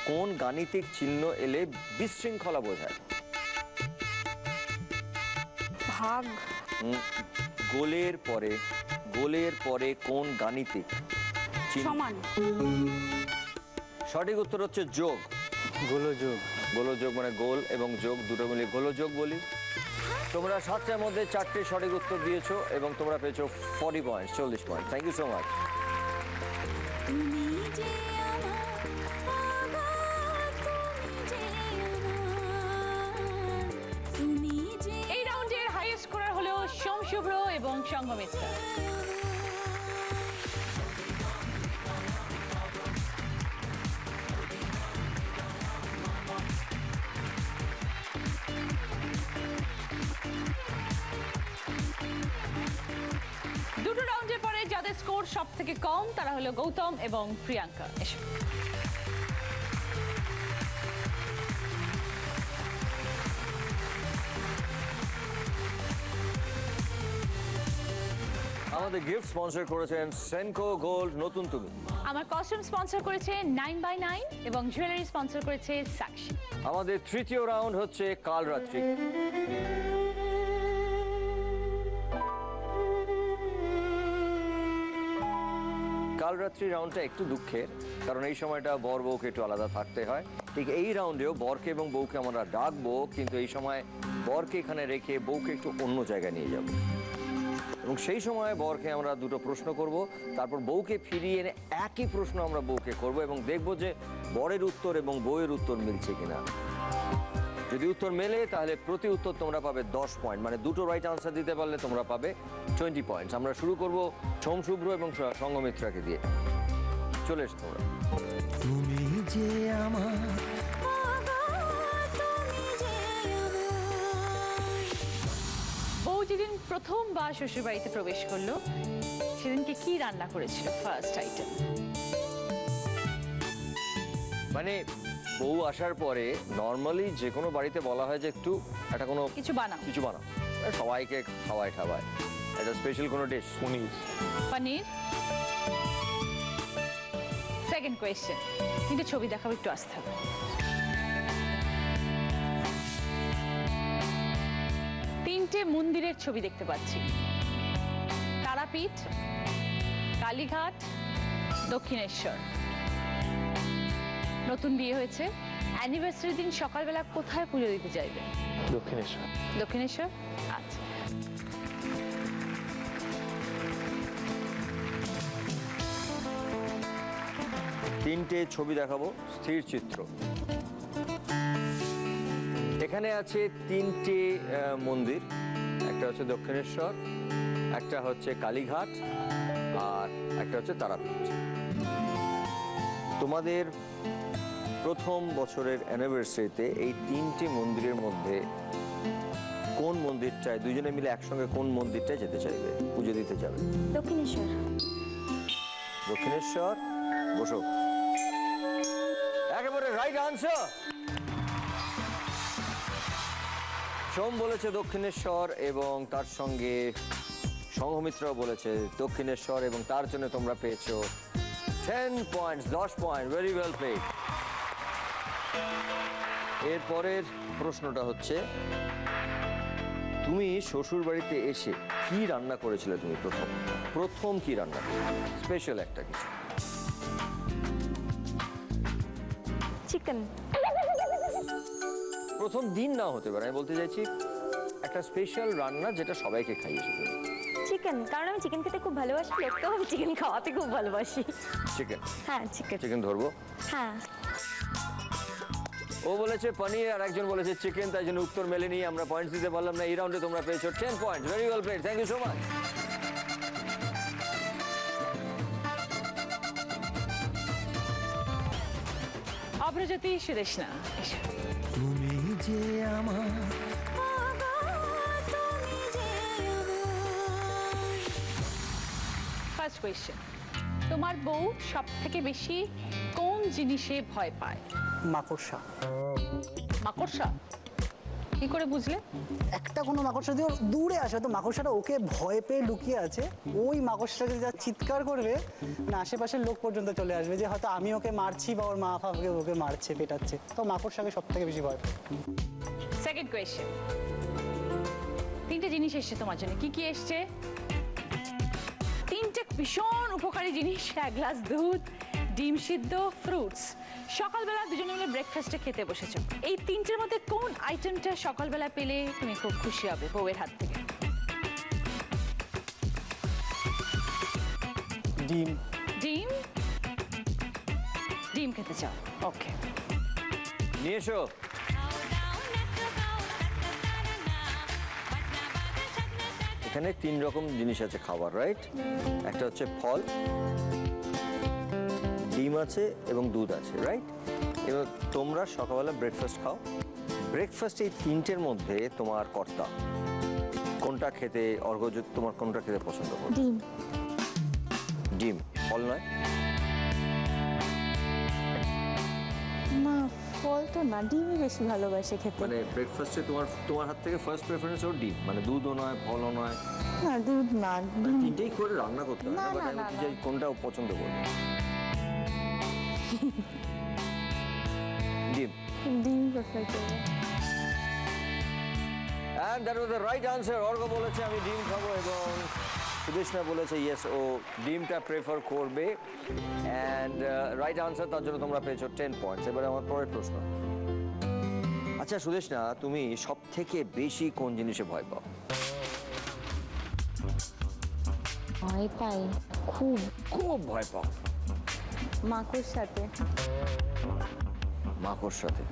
কোন গাণিতিক চিহ্ন এলে বিশৃঙ্খলা বোঝায়? ভাগ। গোলের পরে কোন গাণিতিক চিহ্ন? সমান। সঠিক উত্তর হচ্ছে যোগ। গোলযোগ। গোলযোগ মানে গোল এবং যোগ দুটো মিলে গোলযোগ বলি। তোমরা 7টার মধ্যে 4টে সঠিক উত্তর দিয়েছো এবং তোমরা পেয়েছো 40 points, 40 point. Thank you so much. এই রাউন্ডের হাইয়েস্ট স্কোরার হলো সোম শুভ্র এবং সংঘমিত্রা। দুটো রাউন্ডের পরে যাদের স্কোর সব থেকে কম তারা হলো গৌতম এবং প্রিয়াঙ্কা। এসো। আমাদের গিফট স্পন্সর করেছেন সেনকো গোল্ড নতুন তুমি। আমার কস্টিউম স্পন্সর করেছে 9x9 এবং জুয়েলারি স্পন্সর করেছে সাক্ষী। আমাদের তৃতীয় রাউন্ড হচ্ছে কালরাত্রি। কালরাত্রি রাউন্ডটা একটু দুঃখের, কারণ এই সময়টা বর বউকে একটু আলাদা থাকতে হয়। ঠিক এই রাউন্ডেও বরকে এবং বউকে আমরা ডাকবো, কিন্তু এই সময় বরকে এখানে রেখে বউকে একটু অন্য জায়গায় নিয়ে যাব। এবং সেই সময় বরকে আমরা দুটো প্রশ্ন করব, তারপর বউকে ফিরিয়ে এনে একই প্রশ্ন আমরা বউকে করব এবং দেখব যে বরের উত্তর এবং বউয়ের উত্তর মিলছে কিনা। যদি উত্তর মেলে তাহলে প্রতি উত্তর তোমরা পাবে 10 পয়েন্ট, মানে দুটো রাইট আনসার দিতে পারলে তোমরা পাবে 20 পয়েন্টস। আমরা শুরু করব সোম, শুভ্র এবং সঙ্গমিত্রাকে দিয়ে। চলে এসো তোমরা। তুমি যে আমার বউ যেদিন প্রথমবার শ্বশুর বাড়িতে প্রবেশ করলো সেদিনকে কি রান্না করেছিল ফার্স্ট আইটেম? মানে বউ আসার পরে নর্মালি যে কোনো বাড়িতে বলা হয় যে একটু একটা কোনো কিছু বানাও, কিছু বানাও, সবাইকে খাওয়ায় ঠাওয়ায়, এটা স্পেশাল কোনো ডিশ। পনির। সেকেন্ড কোয়েশ্চেন, কিন্তু ছবি দেখাবো, একটু আসতে হবে। তিনটে মন্দিরের ছবি দেখতে পাচ্ছি, তারাপীঠ, কালীঘাট, দক্ষিণেশ্বর। নতুন বিয়ে হয়েছে, অ্যানিভার্সারি দিন সকালবেলা কোথায় পুজো দিতে চাইবে? দক্ষিণেশ্বর। দক্ষিণেশ্বর, আচ্ছা। তিনটে ছবি দেখাবো, স্থির চিত্র। এখানে আছে তিনটে মন্দির, একটা হচ্ছে দক্ষিণেশ্বর, একটা হচ্ছে কালীঘাট, আর একটা হচ্ছে তারাপীঠ। তোমাদের প্রথম বছরের অ্যানিভার্সারিতে এই তিনটি মন্দিরের মধ্যে কোন মন্দিরটায় দুজনে মিলে একসঙ্গে কোন মন্দিরটায় যেতে চাইবে, পুজো দিতে যাবে? দক্ষিণেশ্বর। দক্ষিণেশ্বর, বসো। একেবারে রাইট আনসার। সোম বলেছে দক্ষিণেশ্বর এবং তার সঙ্গে সঙ্গমিত্রাও বলেছে দক্ষিণেশ্বর এবং তার জন্য তোমরা পেয়েছো 10 points, 10 point. Very well played. এরপরের প্রশ্নটা হচ্ছে, তুমি শ্বশুর বাড়িতে এসে কি রান্না করেছিলে? তুমি প্রথম কি রান্না করেছিলে? স্পেশাল একটা কিছু। চিকেন। প্রথম দিন না হতে পারে, আমি বলতে চাইছি একটা স্পেশাল রান্না যেটা সবাইকে খাইয়েছে তুমি। চিকেন, কারণ আমি চিকেন খেতে খুব ভালোবাসি, লোককেও আমি চিকেন খাওয়াতে খুব ভালোবাসি। চিকেন? হ্যাঁ, চিকেন। চিকেন ধরবো? হ্যাঁ। ও বলেছে পনির আর একজন বলেছে চিকেন, তাই জন্য উত্তর মেলেনি, আমরা পয়েন্টস দিতে পারলাম না। এই রাউন্ডে তোমরা পেয়েছো 10 point. Very well played, thank you so much. Aprajyoti, Sudeshna, তুমি যে আমার ফার্স্ট কোয়েশ্চেন, তোমার বউ সব থেকে বেশি কোন জিনিসে ভয় পায়? মাকড়সা। মাকড়সা? কি করে বুঝলে? একটা কোনো মাকড়সা দিয়ে দূরে আসে, তো মাকড়সাটা ওকে ভয় পেয়ে লুকিয়ে আছে, ওই মাকড়সাটাকে যা চিৎকার করবে না আশেপাশের লোক পর্যন্ত চলে আসবে যে হয়তো আমি ওকে মারছি বা ওর মা বাবাকে ওকে মারছে, পেটাচ্ছে, তো মাকড়সাকে সব থেকে বেশি ভয় পায়। সেকেন্ড কোয়েশ্চেন, তিনটে জিনিস এসছে তোমার জন্য। কি কি এসছে? তিনটে ভীষণ উপকারী জিনিস, এক গ্লাস দুধ, ডিম সিদ্ধ, ফ্রুটস। সকালবেলা দুজনে মিলে ব্রেকফাস্টে খেতে বসেছো। এই তিনটের মধ্যে কোন আইটেমটা সকালবেলা পেলে তুমি খুব খুশি হবে বউয়ের হাত থেকে? ডিম। ডিম? ডিম খেতে চাও? ওকে, নিয়ে এসো। এখানে 3 রকম জিনিস আছে খাবার, রাইট? একটা হচ্ছে ফল, ডিম আছে এবং দুধ আছে, রাইট? এবার তোমরা সকালবেলা ব্রেকফাস্ট খাও। ব্রেকফাস্ট এই তিনটের মধ্যে তোমার কর্তা কোনটা খেতে, অর্ঘ্যজ্যোতি তোমার কোনটা খেতে পছন্দ করো? ডিম। ডিম, ফল নয়? না, ফল তো না, ডিমই বেশি ভালোবাসে খেতে। মানে ব্রেকফাস্টে তোমার হাত থেকে ফার্স্ট প্রেফারেন্স ওর ডিম, মানে দুধও নয়, ফলও নয়? না, দুধ না, ডিম। তিনটেই করে রান্না করতে হয় না, না, বাট না, আমি না, বলতে চাই কোনটা ও পছন্দ করবে। ডিম। ডিম প্রেফার করব। And that was the right answer. অর্ঘ্য বলেছে আমি ডিম খাবো এবং সুদেশনা বলেছে ইয়েস, ও ডিমটা প্রেফার করবে। অ্যান্ড রাইট আনসার, তার জন্য তোমরা পেয়েছো 10 পয়েন্টস। এবারে আমার পরের প্রশ্ন। আচ্ছা সুদেশনা, তুমি সব থেকে বেশি কোন জিনিসে ভয় পাও? ভয় পাই খুব। খুব ভয় পাও? মাকুর সাথে। মাকড়সাতে?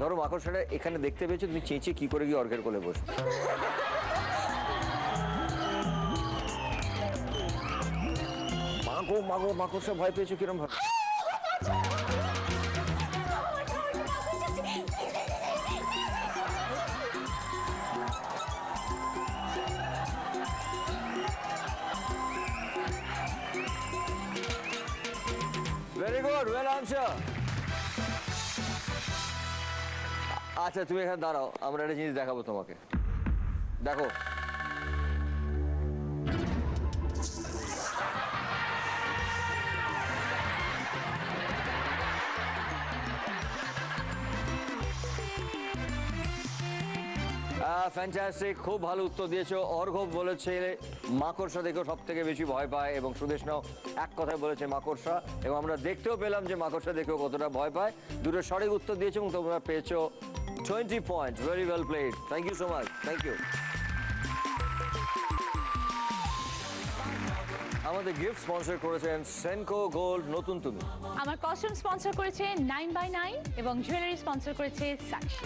ধরো মাকড়সাটা এখানে দেখতে পেয়েছো, তুমি চেঁচিয়ে কি করে গিয়ে অর্ঘের কোলে বসবে? মাগো মাগো, মাকড়সা ভয় পেয়েছো কিরম ভাবে? Very good, well answer. আচ্ছা তুমি এখানে দাঁড়াও, আমরা একটা জিনিস দেখাবো তোমাকে। দেখো ফ্যান্টাস্টিক, খুব ভালো উত্তর দিয়েছো। অর্ঘ্য বলেছে মাকড়সা দেখেও সব থেকে বেশি ভয় পায়, এবং সুদেশনাও এক কথায় বলেছে মাকড়সা, এবং আমরা দেখতেও পেলাম যে মাকড়সা দেখেও কতটা ভয় পায়। দুটো সঠিক উত্তর দিয়েছো এবং তোমরা পেয়েছো 20 point. Very well played, thank you so much. Thank you. আমাদের গিফট স্পন্সর করেছেন সেনকো গোল্ড নতুন তুমি। আমার কস্টিউম স্পন্সর করেছে 9x9 এবং জুয়েলারি স্পন্সর করেছে সাক্ষী।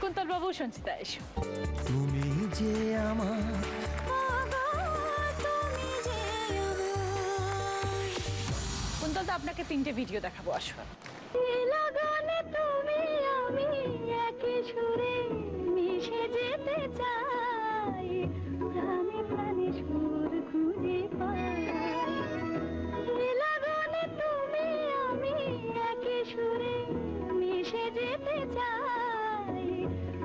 কুন্তল বাবু, সঞ্চিতা এসো। তুমি যে আমার কুন্তল তো আপনাকে 3টে ভিডিও দেখাবো, আসো। লাগানে তুমি আমি একই সুরে মিশে যেতে চাই, প্রাণে প্রাণে সুর খুঁজে পাই। লাগানে তুমি আমি একই সুরে মিশে যেতে চাই,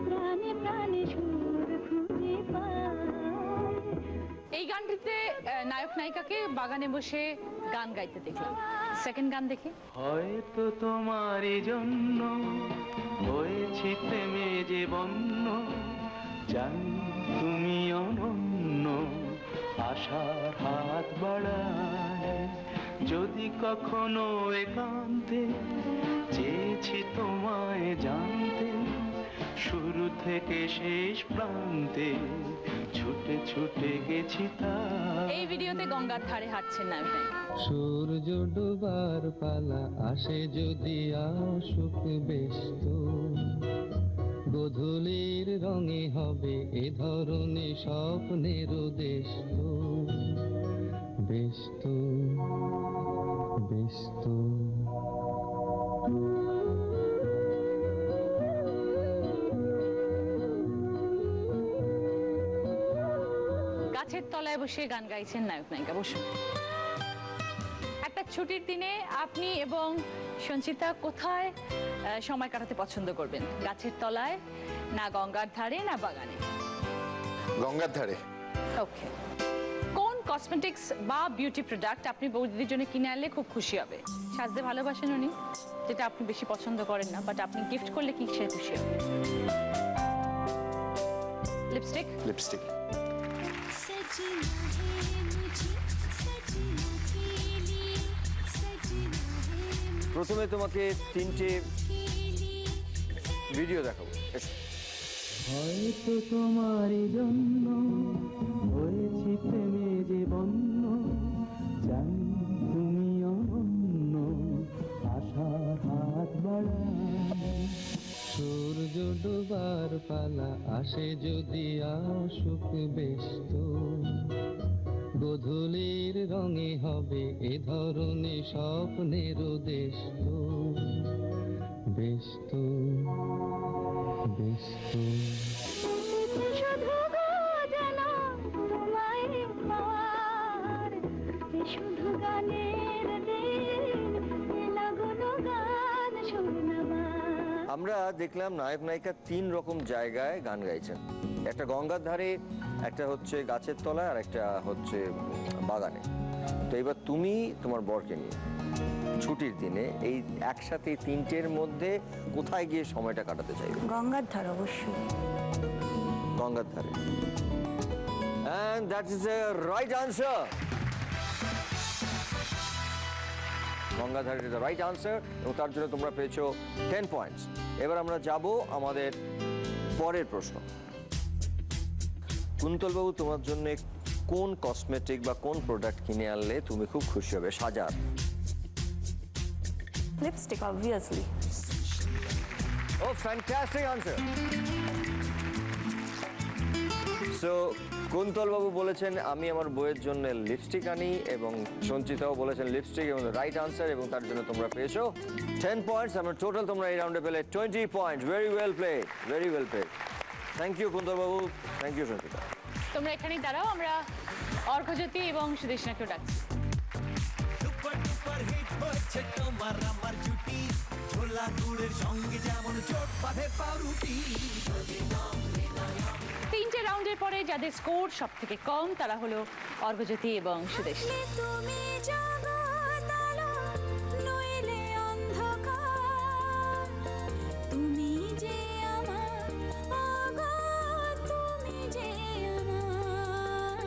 প্রাণে প্রাণে সুর খুঁজে পাই। এই গানটিতে নায়ক নায়িকাকে বাগানে বসে গান গাইতে দেখলাম। সেকেন্ড গান দেখি। হয়তো তোমারই জন্য হয়েছি প্রেমে যে বন্য, জানি তুমি অনন্য, আশার হাত বাড়ায় যদি কখনো একান্তে চেয়েছি তোমায় জানতে, শুরু থেকে শেষ প্রান্তে ছুটে ছুটে গেছি তাই। এই ভিডিওতে গঙ্গার ধারে হাঁটছেন নায়ক নায়িকা। সূর্য ডোবার পালা আসে যদি আসুক ব্যস্ত, গোধূলির রঙে হবে এ ধরনের স্বপ্নের দেশ তো, ব্যস্ত ব্যস্ত। গাছের তলায় বসে গান গাইছেন নায়ক নায়িকা। বসুন। একটা ছুটির দিনে আপনি এবং সঞ্চিতা কোথায় সময় কাটাতে পছন্দ করবেন? গাছের তলায়, না গঙ্গার ধারে, না বাগানে? গঙ্গার ধারে। ওকে। কোন কসমেটিক্স বা বিউটি প্রোডাক্ট আপনি বৌদিদের জন্য কিনে আনলে খুব খুশি হবে? সাজতে ভালোবাসেন উনি, যেটা আপনি বেশি পছন্দ করেন না, বাট আপনি গিফট করলে কি সে খুশি হবে? লিপস্টিক। লিপস্টিক। প্রথমে তোমাকে 3টে ভিডিও দেখাবো। হয়তো তোমারই জন্য হয়েছি প্রেমে যে বন্য, জানি তুমি অনন্য, আশার হাত বাড়ায়। সূর্য ডোবার পালা আসে যদি আসুক ব্যস্ত, গোধূলির রঙে হবে এ ধরনের স্বপ্নের দেশ তো, ব্যস্ত ব্যস্ত। শুধু গো জানা তোমায় পাওয়ার, শুধু গানের দিন লাগুনো গান শোনাবার। আমরা দেখলাম নায়ক নায়িকা 3 রকম জায়গায় গান গাইছেন। একটা গঙ্গার ধারে, একটা হচ্ছে গাছের তলায়, আর একটা হচ্ছে বাগানে। তো এবার তুমি তোমার বরকে নিয়ে ছুটির দিনে এই একসাথে 3টের মধ্যে কোথায় গিয়ে সময়টা কাটাতে চাইবে? গঙ্গার ধার অবশ্যই। গঙ্গার ধারে। And that is a right answer. গঙ্গার ধারে is the right answer, এবং তার জন্য তোমরা পেয়েছো 10 পয়েন্টস। এবার আমরা যাব আমাদের পরের প্রশ্ন। কুন্তল বাবু, তোমার জন্য কোন কসমেটিক বা কোন প্রোডাক্ট কিনে আনলে তুমি খুব খুশি হবে? সাজার লিপস্টিক অবভিয়াসলি। ও ফ্যান্টাস্টিক আনসার। সো কুন্তল বাবু বলেছেন আমি আমার বইয়ের জন্য লিপস্টিক আনি, এবং সঞ্চিতাও বলেছেন লিপস্টিক, এবং রাইট আনসার, এবং তার জন্য তোমরা পেয়েছো 10 পয়েন্টস। আমরা টোটাল তোমরা এই রাউন্ডে পেলে 20 points. Very well played, very well played. Thank you Kuntal বাবু, থ্যাংক ইউ সঞ্চিতা। তোমরা এখানেই দাঁড়াও, আমরা অর্ঘ্যজ্যোতি এবং সুদেশনাকেও ডাকছি। সুপার ডুপার হিট হচ্ছে তোমার আমার জুটি, ছোলা গুড়ের সঙ্গে যেমন চোট বাঁধে পাউরুটি। 3টে রাউন্ডের পরে যাদের স্কোর সব থেকে কম তারা হলো অর্ঘ্যজ্যোতি এবং সুদেশনা। তুমি জগৎ আলো নইলে অন্ধকার, তুমি যে আমার আগো, তুমি যে আমার।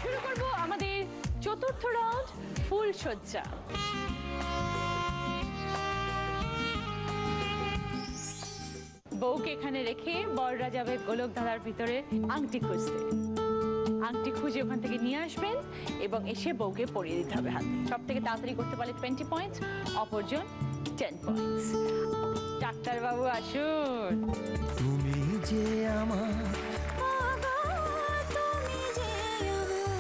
শুরু করব আমাদের চতুর্থ রাউন্ড, ফুল সজ্জা। বউকে এখানে রেখে বররা যাবে গোলক ধাঁধার ভিতরে আংটি খুঁজতে। আংটি খুঁজে ওখান থেকে নিয়ে আসবেন এবং এসে বউকে পরিয়ে দিতে হবে হাতে। সব থেকে তাড়াতাড়ি করতে পারলে 20 পয়েন্টস, অপরজন 10 পয়েন্টস। ডাক্তারবাবু আসুন। তুমি যে আমার আগো, তুমি যে আমার।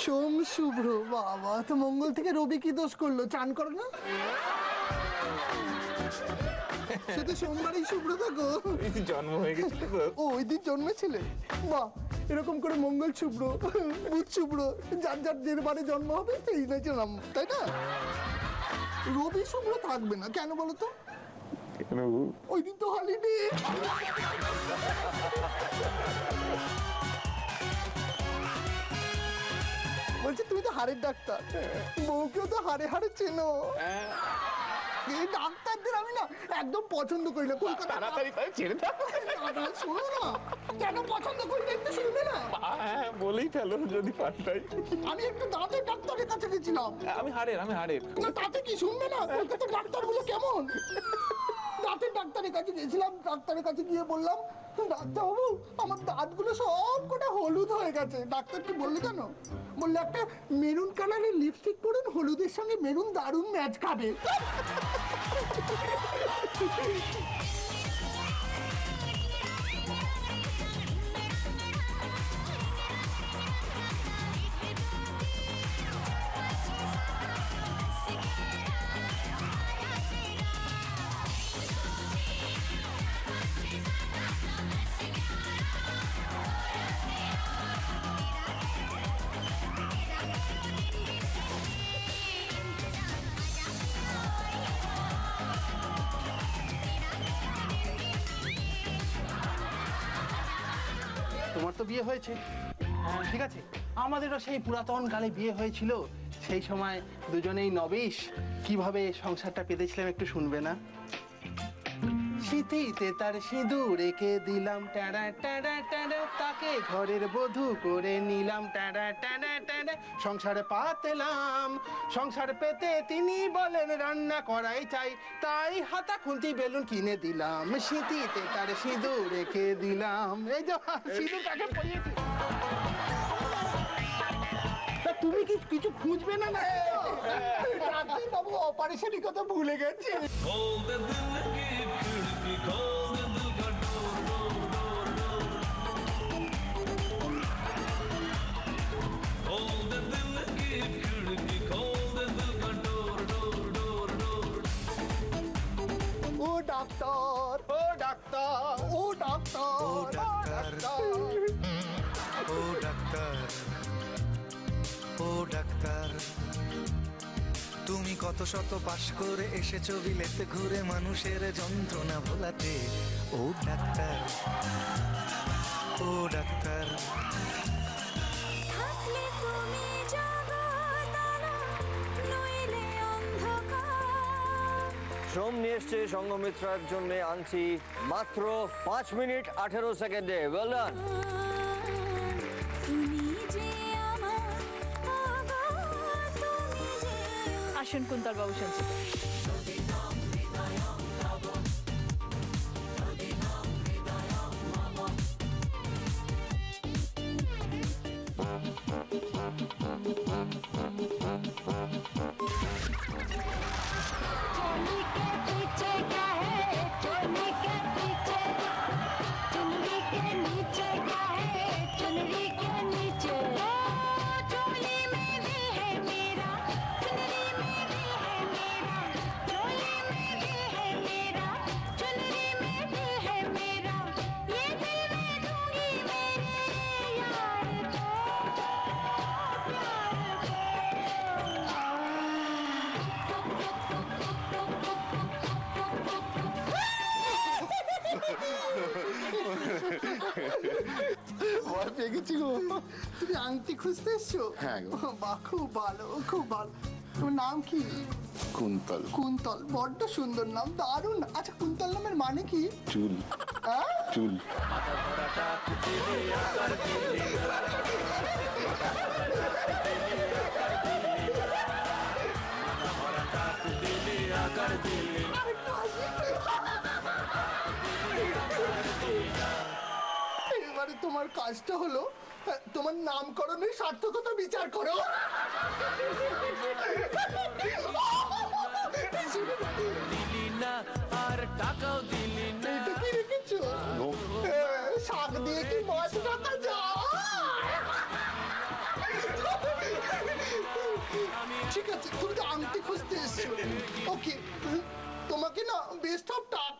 সোম শুভ্র, বাবা তো মঙ্গল থেকে রবি কি দোষ করলো? চান করো না? সে তো সোমবারই শুভ্র থাকো। জন্ম হয়ে গেছিল তো। ও ওই দিন জন্মেছিলে? বাহ, এরকম করে মঙ্গল শুভ্র, বুধ শুভ্র, যার যার যে বারে জন্ম হবে সেই নাম, তাই না? রবি শুভ্র থাকবে না কেন বলো তো? ওই দিন তো হলিডে। বলছি তুমি তো হাড়ের ডাক্তার, বউকেও তো হাড়ে হাড়ে চেনো। এই ডাক্তারদের আমি না একদম পছন্দ করি না। কলকাতা শোনো না, কেন পছন্দ করি না একটু শুনবে না? বলেই ফেলো যদি পাল্টাই। আমি একটু দাঁতের ডাক্তারের কাছে গেছিলাম। আমি হাড়ের না তাতে কি শুনবে না? কলকাতার ডাক্তারগুলো কেমন? দাঁতের ডাক্তারের কাছে গেছিলাম, ডাক্তারের কাছে গিয়ে বললাম ডাক্তারবাবু আমার দাঁতগুলো সব কটা হলুদ হয়ে গেছে। ডাক্তার কি বললো জানো? বললো একটা মেরুন কালারের লিপস্টিক পরুন, হলুদের সঙ্গে মেরুন দারুণ ম্যাচ খাবে। তোমার তো বিয়ে হয়েছে, ঠিক আছে, আমাদেরও সেই পুরাতন কালে বিয়ে হয়েছিল। সেই সময় দুজনেই নবেশ কিভাবে সংসারটা পেতেছিলাম একটু শুনবে না? শীতিতে তার সিঁদুর রেখে দিলাম টাড়া টাড়া টাড়া, তাকে ঘরের বধূ করে নিলাম টাড়া টাড়া টাড়া, সংসারে পাতেলাম। সংসার পেতে তিনি বলেন রান্না করাই চাই, তাই হাতা খুন্তি বেলুন কিনে দিলাম। শীতিতে তার সিঁদুর রেখে দিলাম। এই যে সিঁদুর কাকে পরিয়েছি। তুমি কি কিছু খুঁজবে না? না বাবু অপারেশনের কথা ভুলে গেছি। ও ডাক্তার, ও ডাক্তার, ও ডাক্তার, ও ডাক্তার, ও ডাক্তার, ও ডাক্তার, তুমি কত শত পাশ করে এসেছো বিলেতে ঘুরে মানুষের যন্ত্রণা ভোলাতে। ও ডাক্তার, ও ডাক্তার। टक्कर থাকলে তুমি জগতারা নইলে অন্ধকার। সোম নিয়ে এসছে সঙ্গমিত্রার জন্য আনছি মাত্র 5 মিনিট 18 সেকেন্ডে। Well done. তুমি যে আমার আগা, তুমি যে আসুন কুন্তল বাবু শুনছি। ভয় পেয়ে গেছি গো। তুমি আংটি খুঁজতে এসছো? হ্যাঁ গো। বাহ, খুব ভালো, খুব ভালো। তোমার নাম কি? কুন্তল। কুন্তল, বড্ড সুন্দর নাম, দারুণ। আচ্ছা, কুন্তল নামের মানে কি? চুল। হ্যাঁ? চুল। এবারে তোমার কাজটা হলো তোমার নামকরণের সার্থকতা বিচার করো। আর টাকাও দিলি না। এটা কি রেখেছো? শাক দিয়ে কি মাছ রাখা যায়? ঠিক আছে, তুমি তো আংটি খুঁজতে এসছো। ওকে, তোমাকে না বেস্ট অফ টাক।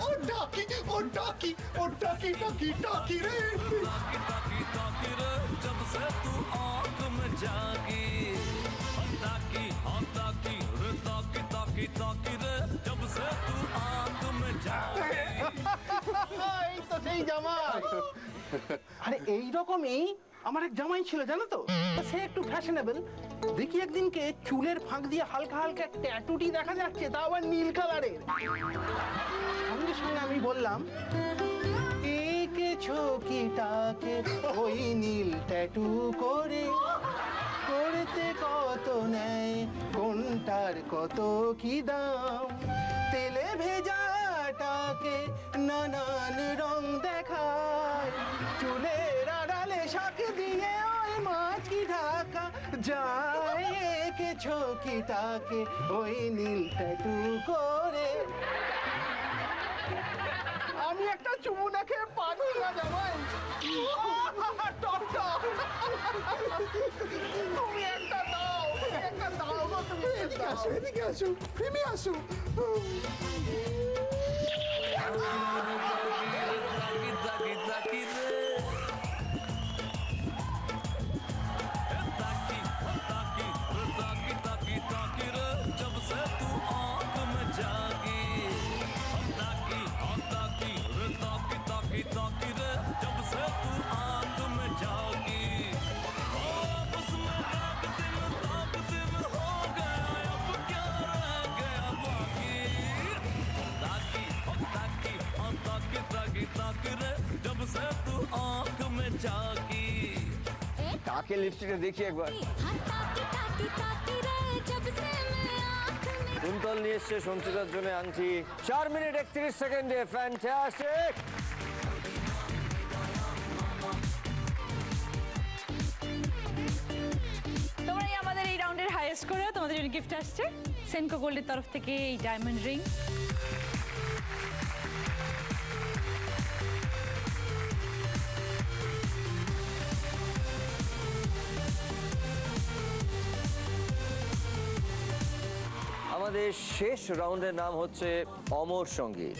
ও ডাকি, ও ডাকি, ও ডাকি, ডাকি, ডাকি রে। ताकी ताकी रे जब से तू आंख में जागी ताकी हाँ ताकी रे ताकी ताकी ताकी रे जब से तू आंख में जागी এই তো সেই জামাই। আরে এই রকমই আমার এক জামাই ছিল, জানো তো? সে একটু ফ্যাশনেবল। দেখি একদিনকে চুলের ফাঁক দিয়ে হালকা হালকা ট্যাটুটি দেখা যাচ্ছে, তা আবার নীল কালারের। সঙ্গে সঙ্গে আমি বললাম, এঁকেছো কি তাকে ওই নীল ট্যাটু করে, করতে কত নেয়, কোনটার কত কি দাম, তেলে ভেজাটাকে নানান রং দেখায়, চুলের আড়ালে শাক দিয়ে ওই মাছ কি ঢাকা যায়, এঁকেছো কি তাকে ওই নীল ট্যাটু করে। আমি একটা চুমু না খেয়ে পাগল না জামাই। টক টক। তুমি একটা দাও, একটা দাও গো, তুমি এদিকে আসো, এদিকে আসো, প্রেমে আসো। ताकी ताकी ताकी रे ताकी ताकी ताकी ताकी ताकी रे जब से तू आंख में जागी ताकी हाँ ताकी रे ताकी ताकी ताकी रे जब से तू आंख में जागी अब उसमें दाग दिल हो गया, अब क्या रह गया बाकी ताकी हाँ ताकी हाँ ताकी ताकी ताकी रे जब से तू आंख में जागी কাকে লিপস্টিকটা দেখি একবার। কুন্তল নিয়ে এসছে সঞ্চিতার জন্য আনছি 4 মিনিট 31 সেকেন্ডে। ফ্যান্টাস্টিক। তোমরাই আমাদের এই রাউন্ডের হাইয়েস্ট করে তোমাদের জন্য গিফট আসছে সেনকো গোল্ডের তরফ থেকে এই ডায়মন্ড রিং। আমাদের শেষ রাউন্ডের নাম হচ্ছে অমর সঙ্গীত।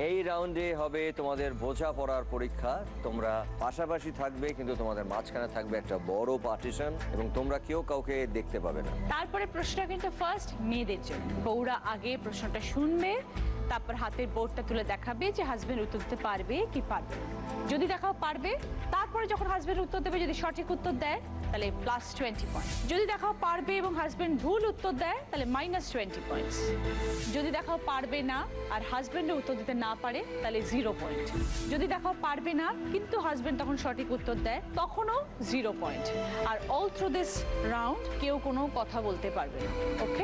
এই রাউন্ডে হবে তোমাদের বোঝাপড়ার পরীক্ষা। তোমরা পাশাপাশি থাকবে, কিন্তু তোমাদের মাঝখানে থাকবে একটা বড় পার্টিশন এবং তোমরা কেউ কাউকে দেখতে পাবে না। তারপরে প্রশ্নটা কিন্তু ফার্স্ট মেয়েদের জন্য। বউরা আগে প্রশ্নটা শুনবে, তারপর হাতের বোর্ডটা তুলে দেখাবে যে হাজবেন্ড উত্তর দিতে পারবে কি পারবে না। যদি দেখাও পারবে, তারপরে যখন হাজবেন্ড উত্তর দেবে যদি সঠিক উত্তর দেয় তাহলে +20 পয়েন্ট। যদি দেখাও পারবে এবং হাজবেন্ড ভুল উত্তর দেয় তাহলে -20 পয়েন্টস। যদি দেখাও পারবে না আর হাজবেন্ডও উত্তর দিতে না পারে তাহলে 0 পয়েন্ট। যদি দেখাও পারবে না কিন্তু হাজবেন্ড তখন সঠিক উত্তর দেয় তখনও 0 পয়েন্ট। আর অল থ্রু দিস রাউন্ড কেউ কোনো কথা বলতে পারবে না। ওকে,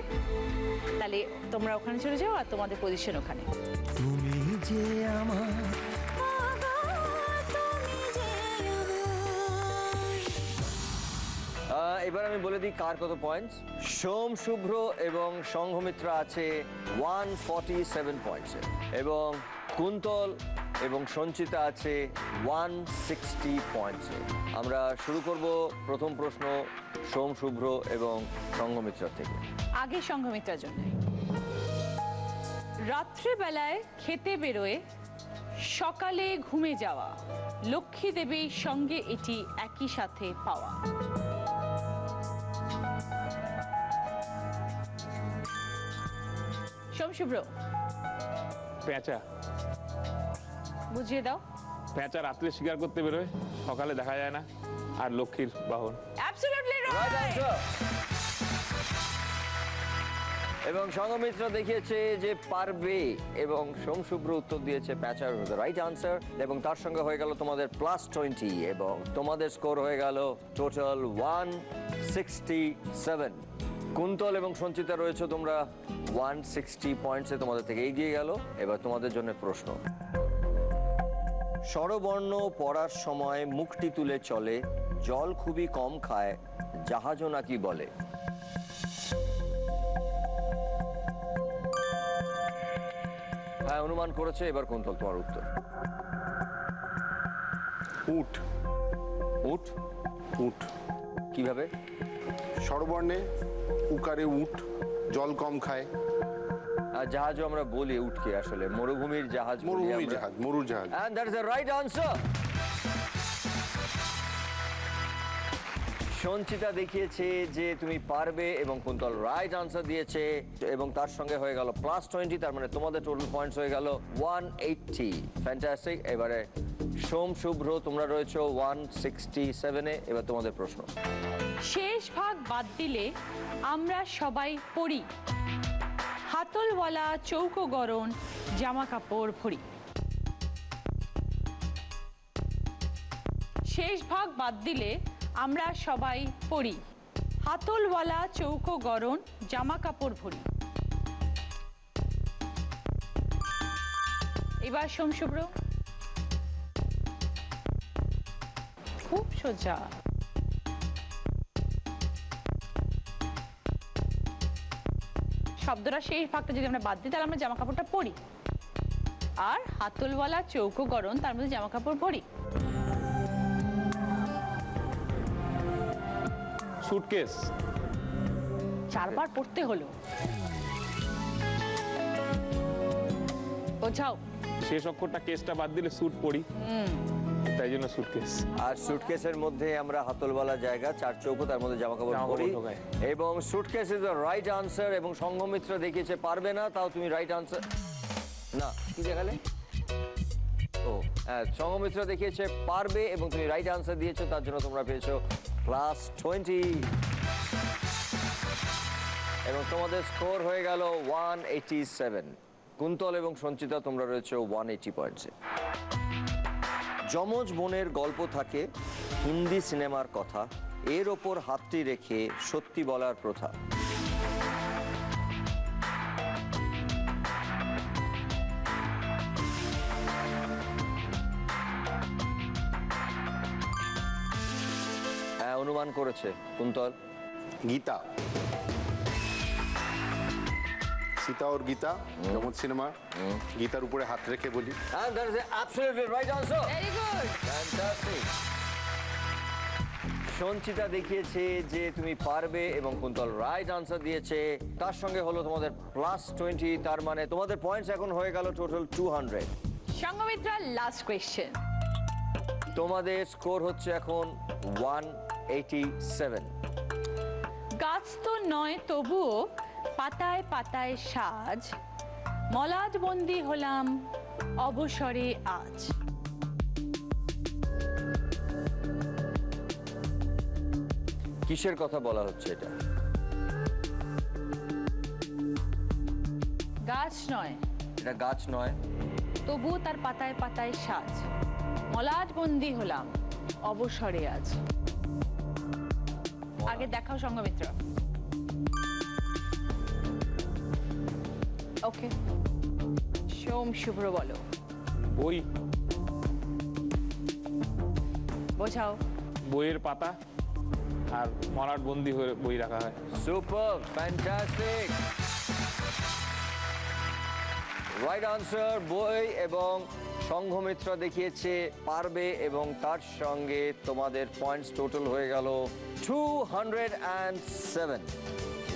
তাহলে তোমরা ওখানে চলে যাও আর তোমাদের পজিশন ওখানে। তুমি যে আমার এবার আমি বলে দিই কার কত পয়েন্টস। সোম, শুভ্র এবং সংঘমিত্রা আছে 147 পয়েন্টসে, এবং কুন্তল এবং সঞ্চিতা আছে 160 পয়েন্টসে। আমরা শুরু করব প্রথম প্রশ্ন সোম, শুভ্র এবং সংঘমিত্রা থেকে। আগে সংঘমিত্রার জন্য। রাত্রিবেলায় খেতে বেরোয়, সকালে ঘুমে যাওয়া, লক্ষ্মী দেবীর সঙ্গে এটি একই সাথে পাওয়া। সোম, শুভ্র পেঁচা। বুঝিয়ে দাও। পেঁচা রাত্রে শিকার করতে বেরোয়, সকালে দেখা যায় না, আর লক্ষ্মীর বাহন। Absolutely right right. আনসার। এবং সংঘমিত্র দেখিয়েছে যে পারবে এবং সোম, শুভ্র উত্তর দিয়েছে প্যাঁচার রাইট আনসার, এবং তার সঙ্গে হয়ে গেল তোমাদের +20 এবং তোমাদের স্কোর হয়ে গেল টোটাল 167। কুন্তল এবং সঞ্চিতা রয়েছে তোমরা 160 পয়েন্টসে, তোমাদের থেকে এগিয়ে গেল। এবার তোমাদের জন্য প্রশ্ন। স্বরবর্ণ পড়ার সময় মুখটি তুলে চলে, জল খুবই কম খায়, জাহাজও নাকি বলে। হ্যাঁ, অনুমান করেছে। এবার কুন্তল, তোমার উত্তর। উট। উট? উট কিভাবে? স্বরবর্ণে উকারে উট, জল কম খায়। আর জাহাজও আমরা বলি উটকে, আসলে মরুভূমির জাহাজ বলি মরুভূমি আমরা। জাহাজ, মরুর জাহাজ। And that is the right answer. Sanchita দেখিয়েছে যে তুমি পারবে এবং কুন্তল রাইট আনসার দিয়েছে, এবং তার সঙ্গে হয়ে গেল +20, তার মানে তোমাদের টোটাল পয়েন্টস হয়ে গেল 180। ফ্যান্টাস্টিক। এবারে সোম, শুভ্র তোমরা রয়েছে 167-এ। এবার তোমাদের প্রশ্ন। শেষ ভাগ বাদ দিলে আমরা সবাই পড়ি, হাতলওয়ালা চৌকো গরম, জামা কাপড় ভরি। শেষ ভাগ বাদ দিলে আমরা সবাই পড়ি, হাতলওয়ালা চৌকো গরম, জামা কাপড় ভরি। এবার সোম, শুভ্র। খুব সোজা। শব্দটা শেষ ভাগটা যদি আমরা বাদ দিই তাহলে আমরা জামা কাপড়টা পরি, আর হাতলওয়ালা চৌকো গরম তার মধ্যে জামা কাপড় ভরি। সুটকেস। 4 বার পড়তে হলো। বোঝাও। শেষ অক্ষরটা কেসটা বাদ দিলে স্যুট পরি, তাই জন্য সুটকেস। আর সুটকেসের মধ্যে আমরা হাতলওয়ালা জায়গা, 4 চৌকো, তার মধ্যে জামা কাপড় পরি, এবং suitcase is the right answer. এবং সংঘমিত্র দেখিয়েছে পারবে না, তাও তুমি রাইট আনসার। না, কি দেখালে? ও হ্যাঁ, সংঘমিত্র দেখিয়েছে পারবে এবং তুমি রাইট আনসার দিয়েছো, তার জন্য তোমরা পেয়েছো +20, এবং তোমাদের স্কোর হয়ে গেল 187। কুন্তল এবং সঞ্চিতা তোমরা রয়েছে 180 পয়েন্টসে। যমজ বোনের গল্প থাকে, হিন্দি সিনেমার কথা, এর ওপর হাতটি রেখে সত্যি বলার প্রথা। হ্যাঁ, অনুমান করেছে কুন্তল। গীতা। সীতা ওর গীতা, যমজ সিনেমা, গীতার উপরে হাত রেখে বলি। And that is the absolutely right answer. Very good. Fantastic. Sanchita দেখিয়েছে যে তুমি পারবে এবং কুন্তল রাইট আনসার দিয়েছে, তার সঙ্গে হলো তোমাদের +20, তার মানে তোমাদের পয়েন্টস এখন হয়ে গেল টোটাল 200। Sanghamitra last question. তোমাদের স্কোর হচ্ছে এখন 187। গাছ তো নয় তবুও পাতায় পাতায় সাজ, মলাট বন্দি হলাম অবসরে আজ। কিসের কথা বলা হচ্ছে এটা? গাছ নয়, এটা গাছ নয়, তবুও তার পাতায় পাতায় সাজ, মলাট বন্দি হলাম অবসরে আজ। আগে দেখাও সঙ্গমিত্র। ওকে, সোম শুভ্র বলো। বই। বোঝাও। বইয়ের পাতা আর মলাট বন্দি হয়ে বই রাখা হয়। সুপার, ফ্যান্টাস্টিক, রাইট আনসার বই। এবং সংঘমিত্র দেখিয়েছে পারবে এবং তার সঙ্গে তোমাদের পয়েন্টস টোটাল হয়ে গেল 207।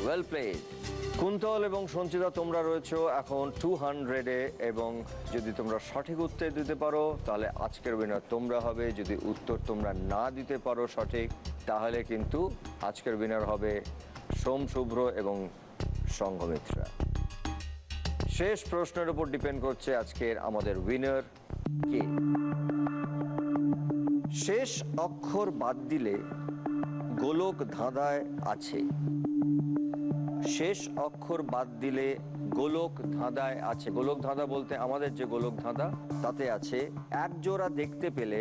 Well played. কুন্তল এবং সঞ্চিতা তোমরা রয়েছো এখন 200-এ এবং যদি তোমরা সঠিক উত্তর দিতে পারো তাহলে আজকের উইনার তোমরা হবে। যদি উত্তর তোমরা না দিতে পারো সঠিক তাহলে কিন্তু আজকের উইনার হবে সোম শুভ্র এবং সংঘমিত্রা। শেষ প্রশ্নের উপর ডিপেন্ড করছে আজকের আমাদের উইনার কে। শেষ অক্ষর বাদ দিলে গোলক ধাঁধায় আছে। শেষ অক্ষর বাদ দিলে গোলক ধাঁধায় আছে। গোলক ধাঁধা বলতে আমাদের যে গোলক ধাঁধা তাতে আছে এক জোড়া দেখতে পেলে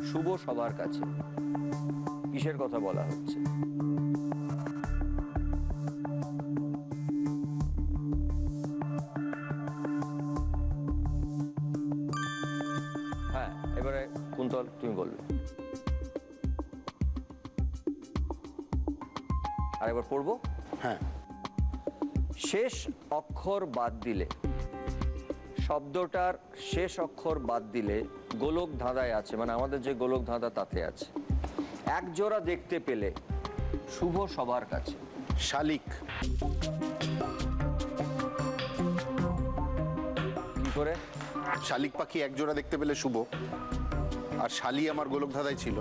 শুভ সবার কাছে। কিসের কথা বলা হচ্ছে? হ্যাঁ, এবারে কুন্তল তুমি বলবে। আর এবার পড়বো। হ্যাঁ, শেষ অক্ষর বাদ দিলে, শব্দটার শেষ অক্ষর বাদ দিলে গোলক ধাঁধায় আছে, মানে আমাদের যে গোলক ধাঁধা তাতে আছে এক জোড়া দেখতে পেলে শুভ সবার কাছে। শালিক। কি করে? শালিক পাখি এক জোড়া দেখতে পেলে শুভ, আর শালি আমার গোলক ধাঁধায় ছিল।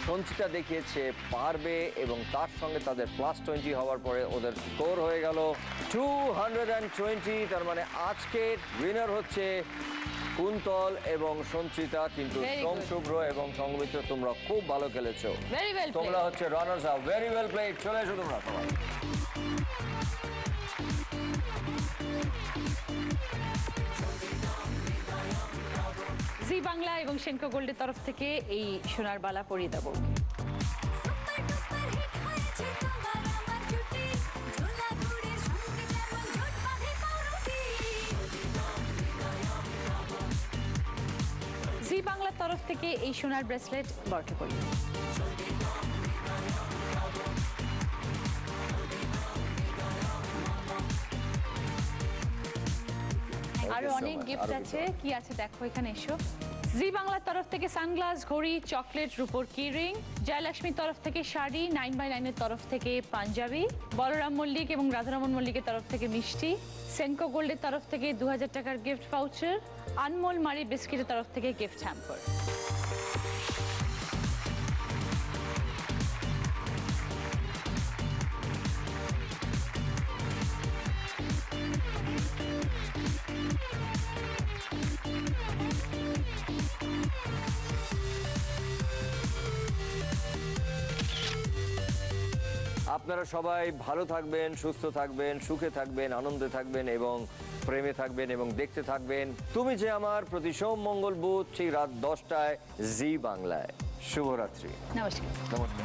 সঞ্চিতা দেখিয়েছে পারবে এবং তার সঙ্গে তাদের +20 হওয়ার পরে ওদের স্কোর হয়ে গেল 220। তার মানে আজকের উইনার হচ্ছে কুন্তল এবং সঞ্চিতা। কিন্তু সোম শুভ্র এবং সংঘমিত্র তোমরা খুব ভালো খেলেছো, তোমরা হচ্ছে runners up. Very well played. চলে এসো তোমরা সবাই। জি বাংলা এবং সেনকো গোল্ডের তরফ থেকে এই সোনার বালা পরিয়ে দেবো। জি বাংলার তরফ থেকে এই সোনার ব্রেসলেট বর্ষা করি। আরো অনেক গিফট আছে। কি আছে দেখো, এখানে এসো। জি বাংলার তরফ থেকে সানগ্লাস, ঘড়ি, চকলেট, রূপোর কি রিং। জয়লক্ষ্মীর তরফ থেকে শাড়ি, 9x9 এর তরফ থেকে পাঞ্জাবি, বলরাম মল্লিক এবং রাধারমন মল্লিকের তরফ থেকে মিষ্টি, সেনকো গোল্ডের তরফ থেকে 2000 টাকার গিফট ভাউচার, আনমোল মারি বিস্কিটের তরফ থেকে গিফট হ্যাম্পার। আপনারা সবাই ভালো থাকবেন, সুস্থ থাকবেন, সুখে থাকবেন, আনন্দে থাকবেন এবং প্রেমে থাকবেন এবং দেখতে থাকবেন তুমি যে আমার প্রতি সোম মঙ্গল বুধ ঠিক রাত 10টায় জি বাংলায়। শুভরাত্রি। নমস্কার। নমস্কার।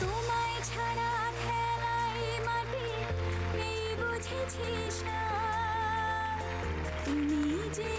তোমায় ছাড়া খেলাই মাটি এই বুঝেছি তুমি যে